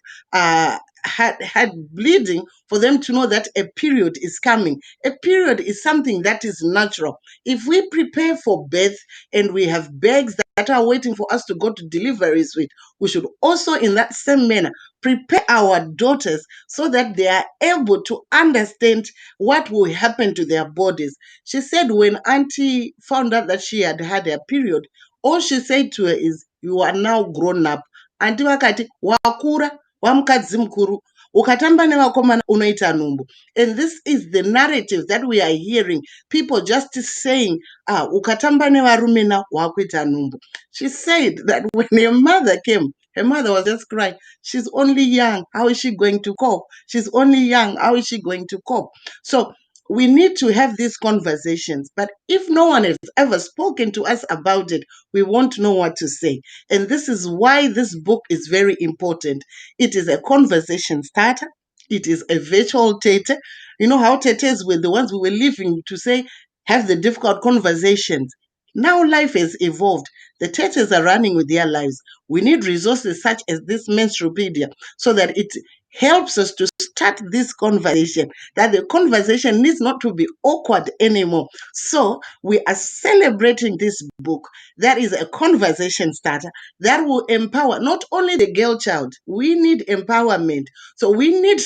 had bleeding for them to know that a period is coming. A period is something that is natural. If we prepare for birth and we have bags that are waiting for us to go to deliveries with, we should also, in that same manner, prepare our daughters so that they are able to understand what will happen to their bodies. She said when Auntie found out that she had had a period, all she said to her is, "You are now grown up." Auntie vakati, "Wakura, wamukadzi mukuru. Ukatamba nevakomana unoita nhumbu." And this is the narrative that we are hearing. People just saying, ukatamba nevarume na wakuita nhumbu. She said that when her mother came, her mother was just crying. She's only young. How is she going to cope? She's only young. How is she going to cope? So we need to have these conversations. But if no one has ever spoken to us about it, we won't know what to say. And this is why this book is very important. It is a conversation starter. It is a virtual tete. You know how tetes were the ones we were living to say, have the difficult conversations. Now life has evolved. The tetes are running with their lives. We need resources such as this Menstrupedia so that it helps us to start this conversation, that the conversation needs not to be awkward anymore. So we are celebrating this book that is a conversation starter that will empower not only the girl child, we need empowerment. So we need,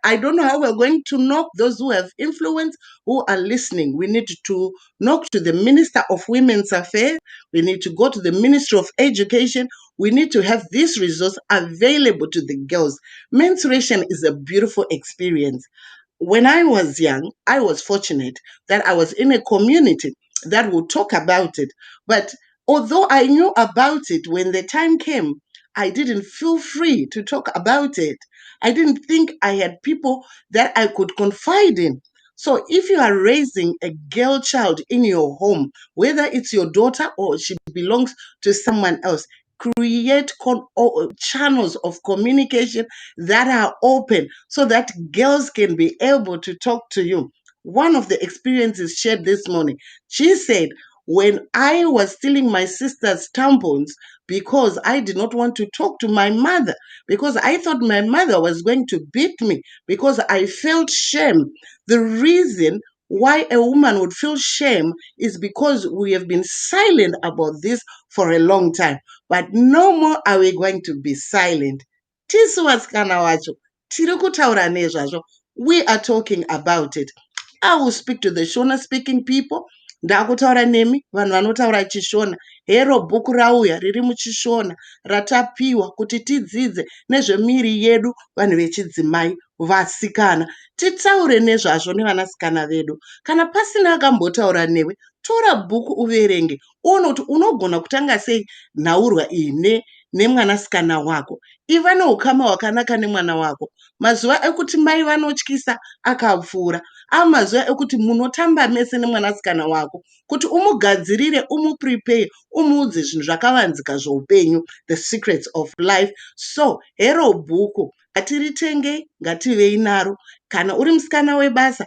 I don't know how we're going to knock those who have influence, who are listening. We need to knock to the Minister of Women's Affairs. We need to go to the Ministry of Education. we need to have this resource available to the girls. Menstruation is a beautiful experience. When I was young, I was fortunate that I was in a community that would talk about it. But although I knew about it, when the time came, I didn't feel free to talk about it. I didn't think I had people that I could confide in. So if you are raising a girl child in your home, whether it's your daughter or she belongs to someone else, create channels of communication that are open so that girls can be able to talk to you. One of the experiences shared this morning, she said, when I was stealing my sister's tampons because I did not want to talk to my mother, because I thought my mother was going to beat me, because I felt shame. The reason why a woman would feel shame is because we have been silent about this for a long time. But no more are we going to be silent. Tisu Vasikana wacho, tiri kutaura nezvazvo. We are talking about it. I will speak to the Shona speaking people. Ndakutaura nemi vanhu vanotaura chishona. Hero bhuku rauya riri muchishona ratapiwa kuti tidzidze nezvemiri yedu vanhu vechidzimai vasikana. Titaure nezvazvo nevanasikana vedu. Kana pasina akambotaura newe, tora bhuku uverenge. Uone kuti unogona kutanga sei nhaurwa iyi nemwanasikana wako. Iva neukama hwakanaka nemwana wako. Mazuva ekuti mai vanotyisa akapfuura. Mazuva ekuti munotamba mese nemwanasikana wako kuti umugadzirire, umuprepare, umuudze zvinhu zvakavanzika zvoupenyu, the secrets of life. So hero bhuku ngatiritengei, ngativei naro. Kana uri musikana webasa,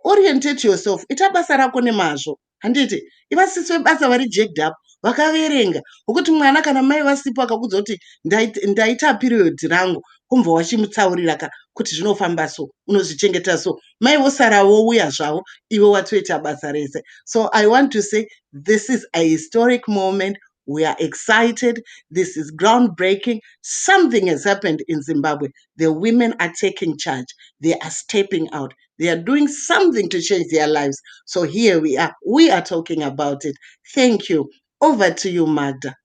orientate yourself, ita basa rako nemazvo. Handiti ivasisi vebasa vari jacked up vakaverenga, ukuthi mwana kana mai vasipo akakudza kuti ndaita period rangu, kumva wachimutsaurira kuti zvinofamba so, unozvichengeta so, mai vosara vouya zvavo, iwe watoita basa rese. So I want to say this is a historic moment. We are excited. This is groundbreaking. Something has happened in Zimbabwe. The women are taking charge. They are stepping out. They are doing something to change their lives. So here we are. We are talking about it. Thank you. Over to you, Magda.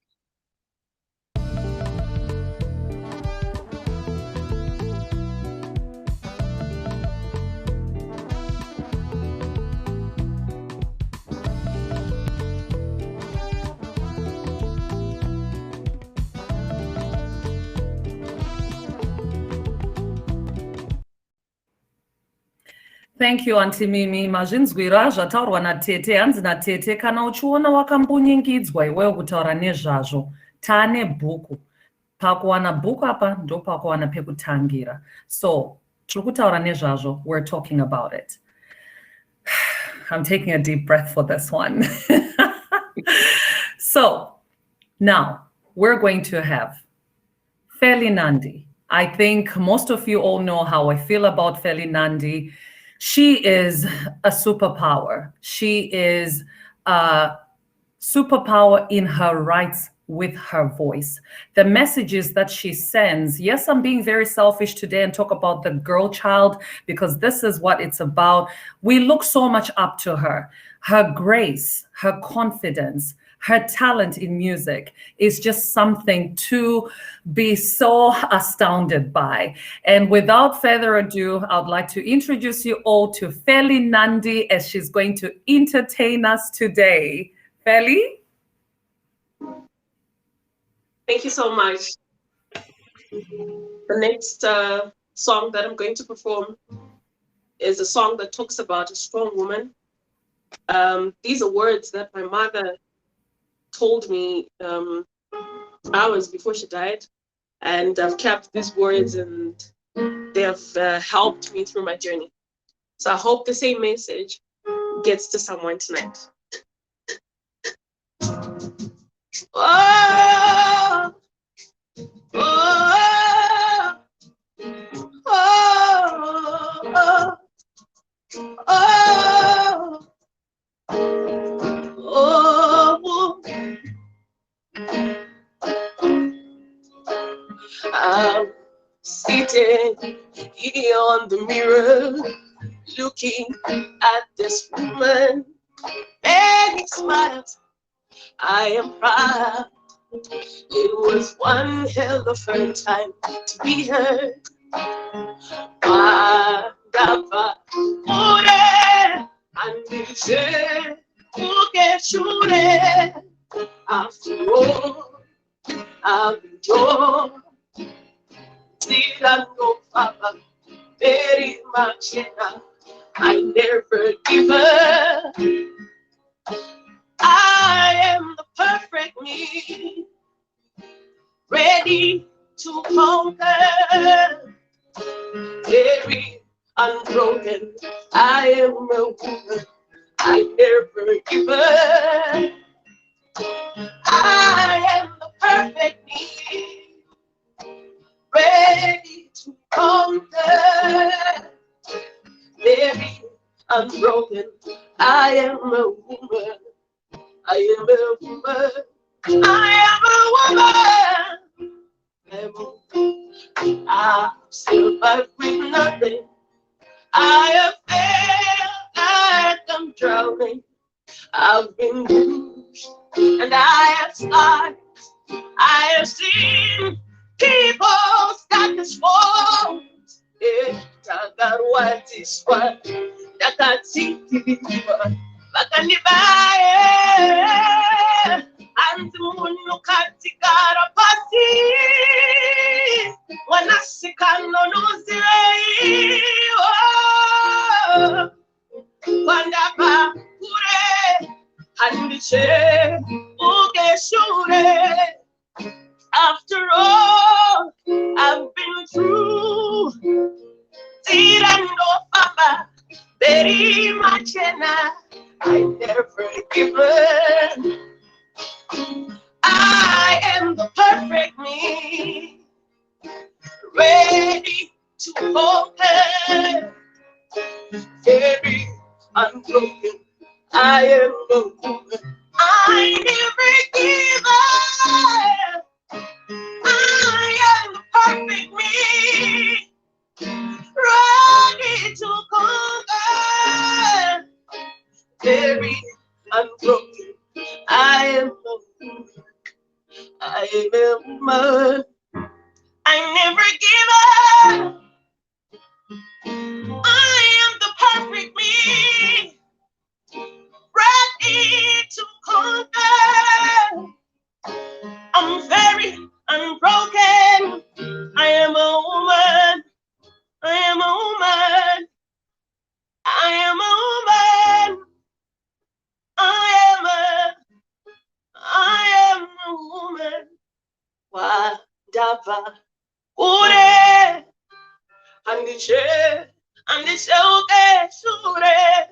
Thank you, Auntie Mimi. Mazvinzwira zvataurwa natete, hanzi natete, kana uchiona wakambunyikidzwa iwewe kutaura nezvazvo, taane bhuku. Pakuwana bhuku apa ndo pakuwana pekutangira. So, tiri kutaura nezvazvo, we're talking about it. I'm taking a deep breath for this one. So, now, we're going to have Feli Nandi. I think most of you all know how I feel about Feli Nandi. She is a superpower. She is a superpower in her rights with her voice. The messages that she sends, yes, I'm being very selfish today and talk about the girl child because this is what it's about. We look so much up to her. Her grace, her confidence, her talent in music is just something to be so astounded by. And without further ado, I'd like to introduce you all to Feli Nandi as she's going to entertain us today. Feli? Thank you so much. The next song that I'm going to perform is a song that talks about a strong woman. These are words that my mother told me hours before she died, and I've kept these words and they have helped me through my journey. So I hope the same message gets to someone tonight. Oh, oh, oh, oh, oh, I'm sitting here on the mirror, looking at this woman, many smiles. I am proud It was one hell of a time to be heard. Madava ure andise uke shure. After all, I've enjoyed. Didn't know Papa very much enough. I never give up. I am the perfect me, ready to conquer, very unbroken. I am a woman, I never give up. I am the perfect me, ready to conquer, very unbroken. I am a woman, I am a woman, I am a woman. I've survived with nothing. I have felt like I'm drowning. I've been bruised and I have scars. I have seen people stack as falls. I got what is what that can't see TV. Bakanibaye Antimunnu katikara pasi Wanasikano nuzirei Wandapa kure Handishe ugeshure. After all I've been through, Tirando Papa very much enough. I never give up. I am the perfect me, ready to conquer, very unbroken. I am the woman. I never give up. I am the perfect me, ready to conquer, very unbroken. I am a woman. I am a woman. I never give up. I am the perfect me, ready to conquer. I'm very unbroken. I am a woman. I am a woman. I am a woman. I am a woman. Wadava ure andishe uke shure.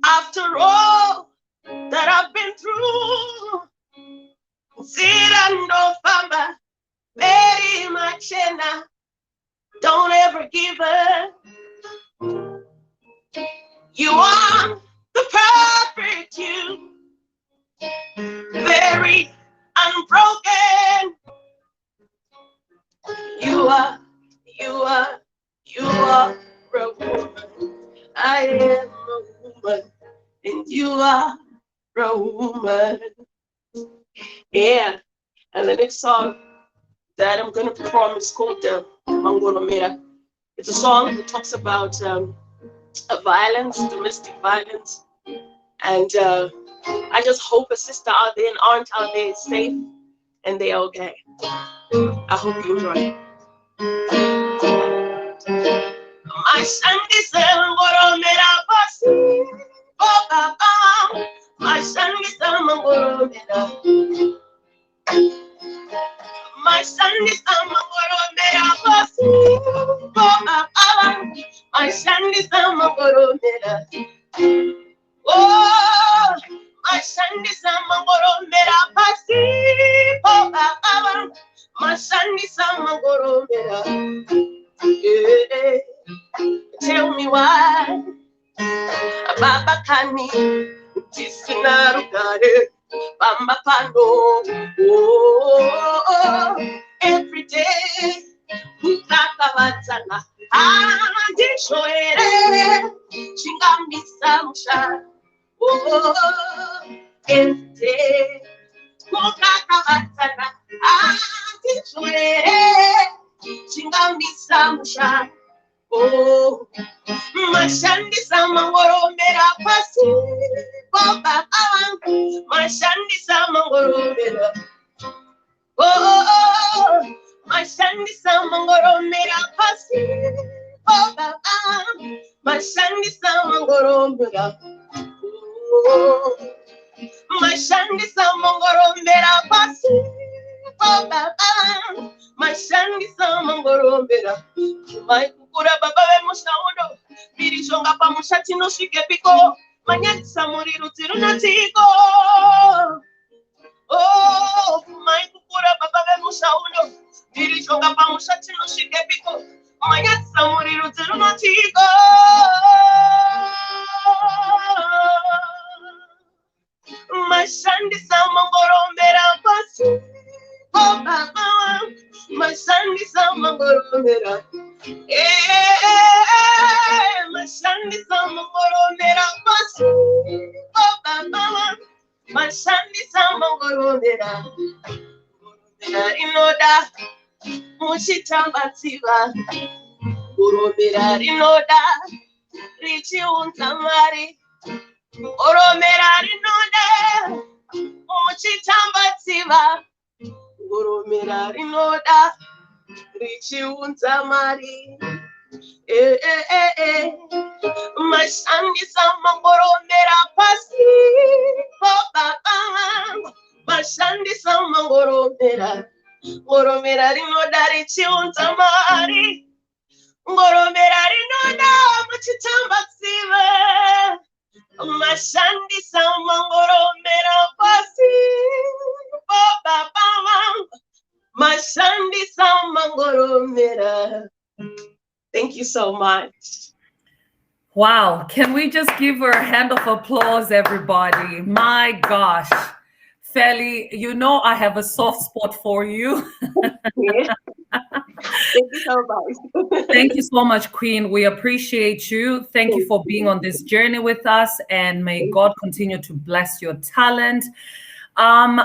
After all that I've been through, Zirando Famba, very much enough. Don't ever give up. You are the perfect you, very unbroken. You are a woman. I am a woman, and you are a woman. Yeah, and the next song that I'm going to perform is called Mangolo Mera. It's a song that talks about violence, domestic violence, and I just hope a sister out there and aunt out there is safe and they're okay. I hope you enjoy it. My son is my son is my son is my son is oh, my son is my son is yeah. Tell me why Baba Kani Tisinarugare Bamba Pando oh, every day Ukakavatana Andishoere Chingambisa Musha oh, every day Ukakavatana musha. Oh, mashandisa mangoromera pasi. Baba, mashandisa mangoromera. Oh, mashandisa mangoromera pasi. Baba, mashandisa mangoromera. Oh, mashandisa mangoromera pasi. Baba, mashandisa mangoromera. Maikukura baba we mushaundo. Birishonga pa mushati no shike piko. Manyatisa muriru tirunatiko. Oh, maikukura baba we mushaundo. Birishonga pa mushati no shike piko. Manyatisa muriru tirunatiko. Mashandisa mangoromera pasi. Oh, baba, mashandisa mangoromera. Mashandisa mangoromera pasi. Oh, baba, mashandisa mangoromera. Inoda, muchitambatsiva. Goromera rinoda, richiunzamari. Goromera rinoda, muchitambatsiva. Goromera rinoda, richiunzamari. Mashandisa mangoromera pasi. Oh, baba, mashandisa mangoromera. Goromera rinoda, richiunzamari. Goromera rinoda, muchitambatsiva. Mashandisa mangoromera pasi. Oh, baba, mashandisa mangoromera. Thank you so much. Wow. Can we just give her a hand of applause, everybody? My gosh. Feli, you know I have a soft spot for you. Yeah. Thank you so much. Thank you so much, Queen. We appreciate you. Thank you for being on this journey with us, and may God continue to bless your talent.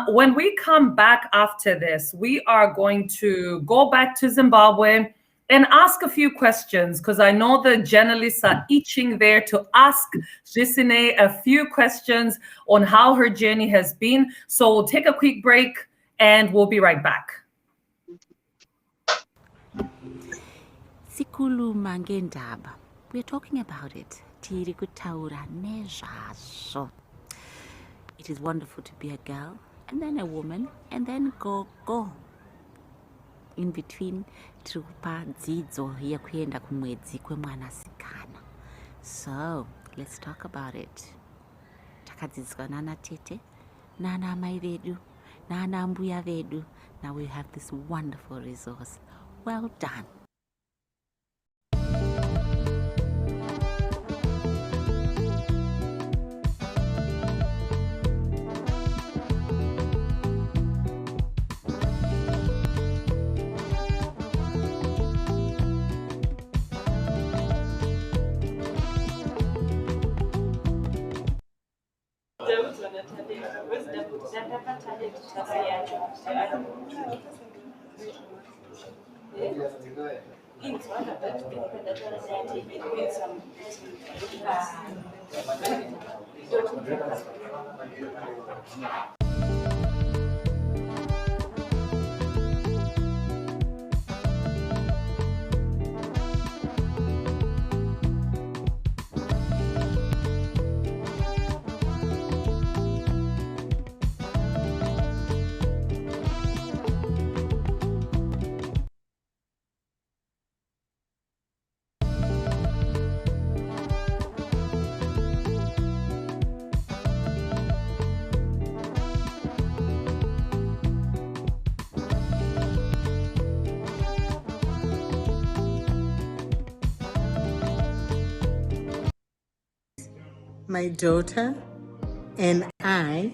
When we come back after this, we are going to go back to Zimbabwe and ask a few questions, because I know the journalists are itching there to ask Jesine a few questions on how her journey has been. So we'll take a quick break and we'll be right back. Sikhuluma ngendaba. We're talking about it. Tiri kutaura nezvazvo. It is wonderful to be a girl, and then a woman, and then go. In between, tikupa dzidzo yekuenda kumwedzi kwemwanasikana. So, let's talk about it. Takadzidziswa nana tete, nana amai vedu, nana mbuya vedu. Now we have this wonderful resource. Well done. My daughter and I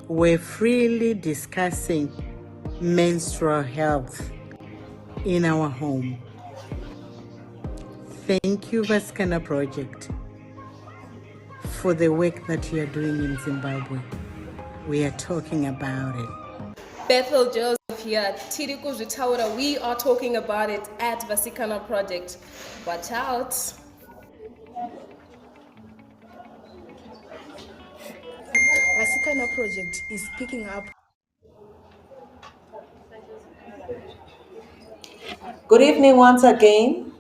were freely discussing menstrual health in our home. Thank you, Vasikana Project, for the work that you are doing in Zimbabwe. We are talking about it. Bethel Joseph here, tiri kuzvitaura, we are talking about it at Vasikana Project. Watch out. Vasikana Project is picking up. Good evening once again.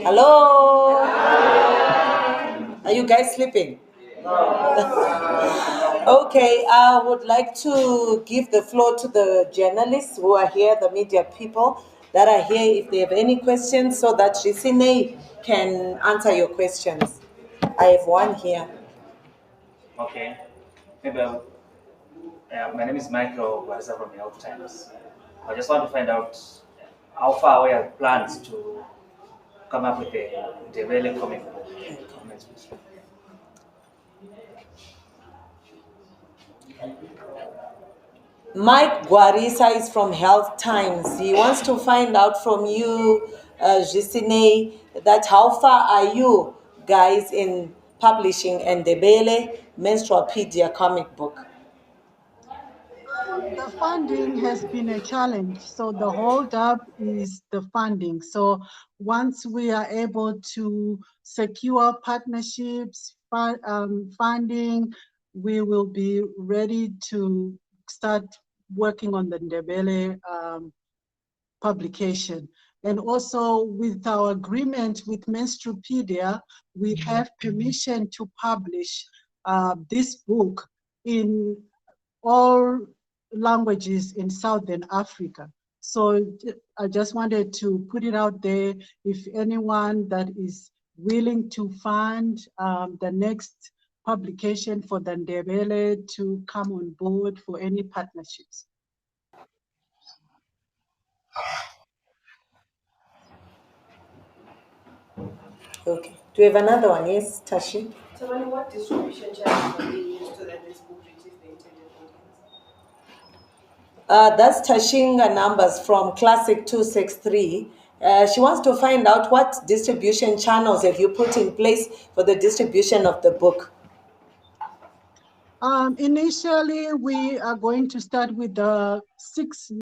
Hello? Are you guys sleeping? Okay, I would like to give the floor to the journalists who are here, the media people that are here, if they have any questions, so that Risine can answer your questions. I have one here. Okay. Maybe my name is Michael Guarza from the Health Times. I just want to find out how far we have plans to come up with a Debele comic book. Mike Guarisa is from Health Times. He wants to find out from you, Jisine, that how far are you guys in publishing Ndebele Menstrupedia comic book? The funding has been a challenge. So the hold up is the funding. So once we are able to secure partnerships, funding, we will be ready to start working on the Ndebele publication. And also with our agreement with Menstrupedia, we have permission to publish this book in all languages in Southern Africa. So I just wanted to put it out there. If anyone that is willing to fund the next publication for the Ndebele to come on board for any partnerships. Okay. Do we have another one? Yes, Tashi? So, what distribution channels are being used to let this book reach the intended audience? That's Tashinga numbers from Classic 263. She wants to find out what distribution channels have you put in place for the distribution of the book. Initially, we are going to start with the six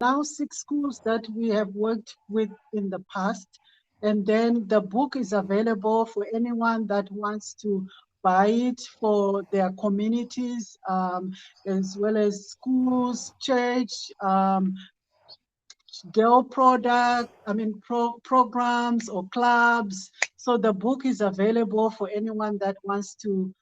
schools that we have worked with in the past. And then the book is available for anyone that wants to buy it for their communities, as well as schools, church, girl programs or clubs. So the book is available for anyone that wants to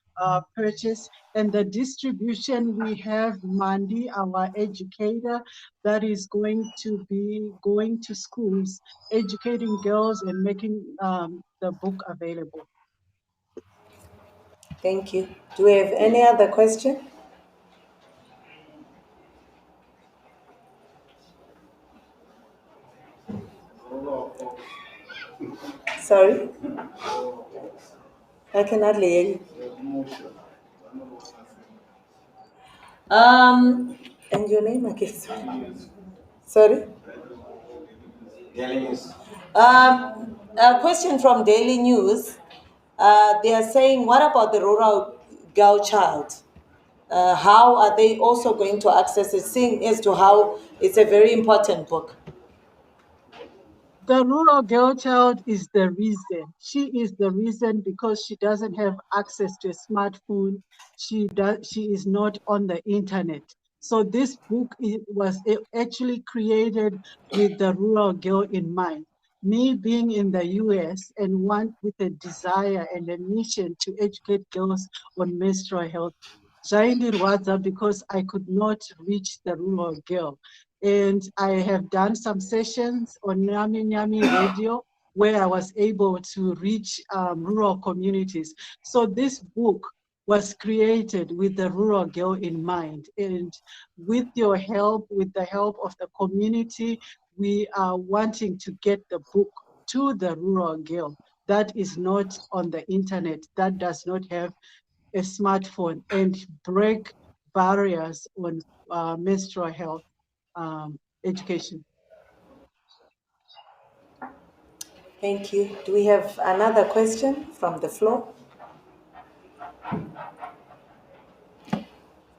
purchase. And the distribution, we have Mandy, our educator, that is going to be going to schools, educating girls and making the book available. Thank you. Do we have any other question? Sorry? I cannot hear you. And your name again? Sorry? Daily News. A question from Daily News. They are saying, what about the rural girl child? How are they also going to access it, seeing as to how it's a very important book? The rural girl child is the reason. She is the reason because she doesn't have access to a smartphone. She is not on the internet. So this book was actually created with the rural girl in mind. Me being in the US and one with a desire and a mission to educate girls on menstrual health, zvaindirwadza because I could not reach the rural girl. And I have done some sessions on Nyami Nyami Radio where I was able to reach rural communities. So this book was created with the rural girl in mind. And with your help, with the help of the community, we are wanting to get the book to the rural girl that is not on the internet, that does not have a smartphone, and break barriers on menstrual health education. Thank you. Do we have another question from the floor?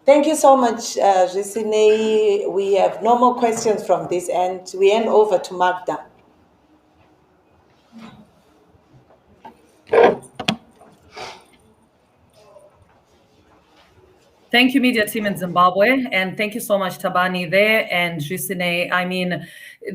Thank you so much, Jesine. We have no more questions from this end. We hand over to Magda. Thank you, media team in Zimbabwe, and thank you so much, Tabani there and Gisine. I mean,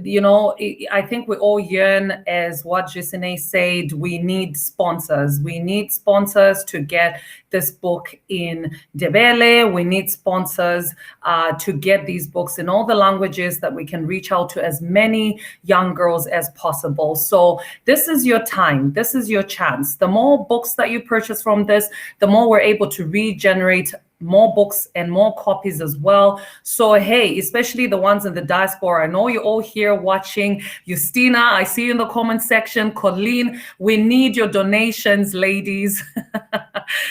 you know, I think we all yearn, as what Gisine said, we need sponsors. We need sponsors to get this book in Ndebele. We need sponsors to get these books in all the languages that we can reach out to as many young girls as possible. So this is your time. This is your chance. The more books that you purchase from this, the more we're able to regenerate more books and more copies as well. So hey, especially the ones in the diaspora, I know you're all here watching. Justina, I see you in the comment section. Colleen, we need your donations, ladies.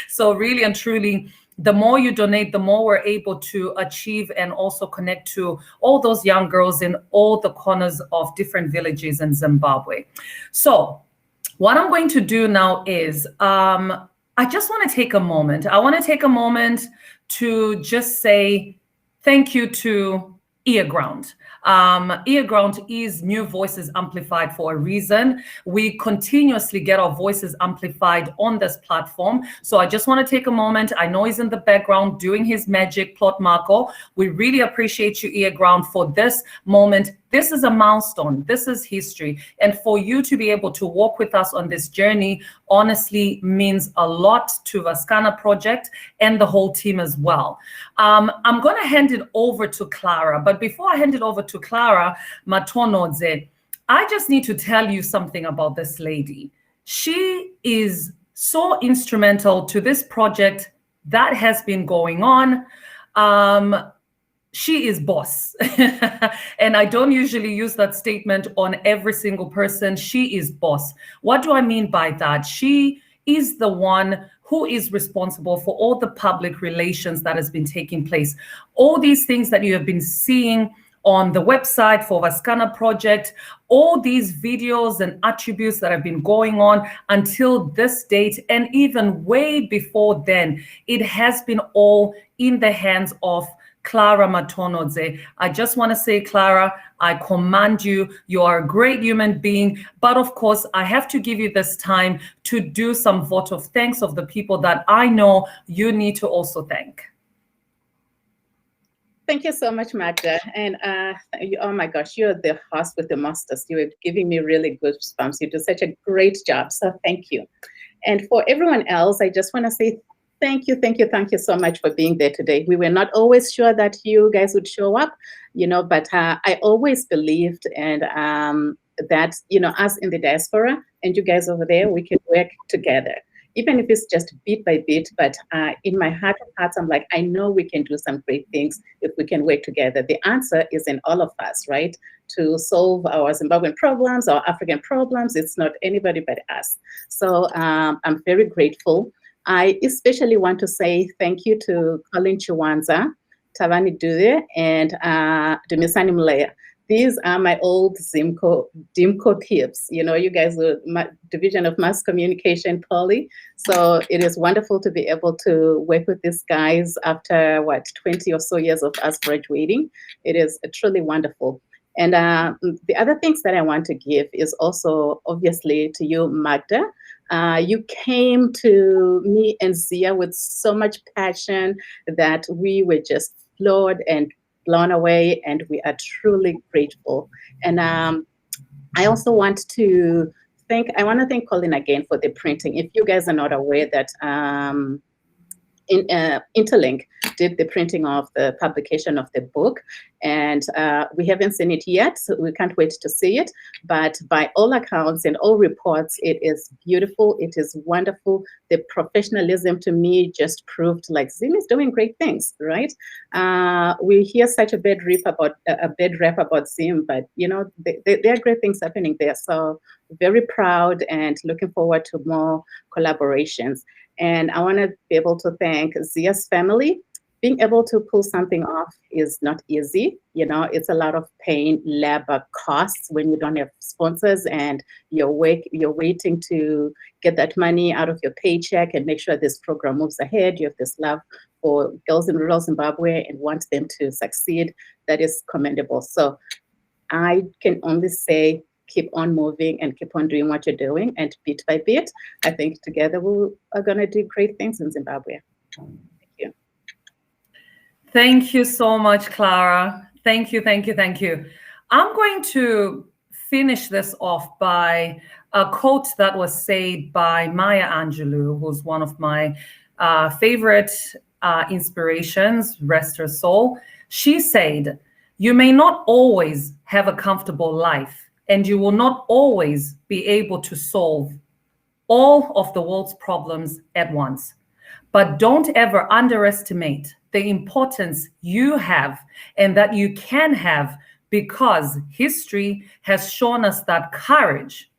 So really and truly, the more you donate, the more we're able to achieve and also connect to all those young girls in all the corners of different villages in Zimbabwe. So what I'm going to do now is I just want to take a moment. I want to take a moment to just say thank you to Earground. Earground is New Voices Amplified for a reason. We continuously get our voices amplified on this platform. So I just want to take a moment. I know he's in the background doing his magic, Plot Marco. We really appreciate you, Earground, for this moment. This is a milestone. This is history. And for you to be able to walk with us on this journey, honestly means a lot to Vasikana Project and the whole team as well. I'm going to hand it over to Clara. But before I hand it over to Clara Matonodze, I just need to tell you something about this lady. She is so instrumental to this project that has been going on. She is boss. And I don't usually use that statement on every single person. She is boss. What do I mean by that? She is the one who is responsible for all the public relations that has been taking place. All these things that you have been seeing on the website for Vasikana Project, all these videos and attributes that have been going on until this date, and even way before then, it has been all in the hands of Clara Matonodze. I just want to say, Clara, I commend you. You are a great human being. But of course, I have to give you this time to do some vote of thanks of the people that I know you need to also thank. Thank you so much, Magda. And oh my gosh, you're the host with the masters. You are giving me really good goosebumps. You do such a great job. So thank you. And for everyone else, I just want to say thank you so much for being there today. We were not always sure that you guys would show up, but I always believed and that, us in the diaspora and you guys over there, we can work together, even if it's just bit by bit. But in my heart of hearts, I'm like, I know we can do some great things if we can work together. The answer is in all of us, right? To solve our Zimbabwean problems, our African problems. It's not anybody but us. So I'm very grateful. I especially want to say thank you to Colin Chiwanza, Tavani Dude, and Dumisani Mlea. These are my old DIMCO kids. You guys were my Division of Mass Communication Poly. So it is wonderful to be able to work with these guys after, 20 or so years of us graduating. It is truly wonderful. And the other things that I want to give is also, obviously, to you, Magda. You came to me and Zia with so much passion that we were just floored and blown away, and we are truly grateful. And I also want to thank Colin again for the printing. If you guys are not aware that Interlink did the printing of the publication of the book, and we haven't seen it yet, so we can't wait to see it. But by all accounts and all reports, it is beautiful, it is wonderful. The professionalism to me just proved like Zim is doing great things, right? We hear such a bad rap about Zim, but there are great things happening there. So very proud and looking forward to more collaborations. And I want to be able to thank Zia's family. Being able to pull something off is not easy. It's a lot of pain, labor, costs when you don't have sponsors and you're waiting to get that money out of your paycheck and make sure this program moves ahead. You have this love for girls in rural Zimbabwe and want them to succeed, that is commendable. So I can only say, keep on moving and keep on doing what you're doing, and bit by bit, I think together we are going to do great things in Zimbabwe. Thank you. Thank you so much, Clara. Thank you, thank you, thank you. I'm going to finish this off by a quote that was said by Maya Angelou, who's one of my favorite inspirations, rest her soul. She said, "You may not always have a comfortable life, and you will not always be able to solve all of the world's problems at once. But don't ever underestimate the importance you have and that you can have, because history has shown us that courage,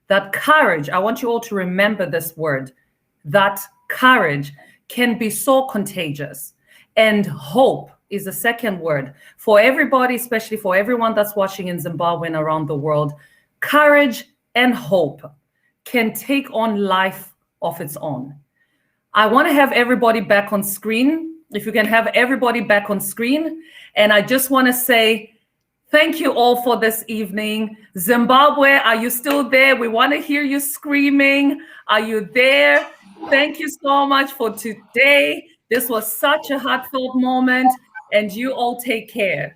I want you all to remember this word, that courage can be so contagious. And hope is the second word. For everybody, especially for everyone that's watching in Zimbabwe and around the world, courage and hope can take on life of its own. I want to have everybody back on screen. If you can have everybody back on screen. And I just want to say thank you all for this evening. Zimbabwe, are you still there? We want to hear you screaming. Are you there? Thank you so much for today. This was such a heartfelt moment, and you all take care.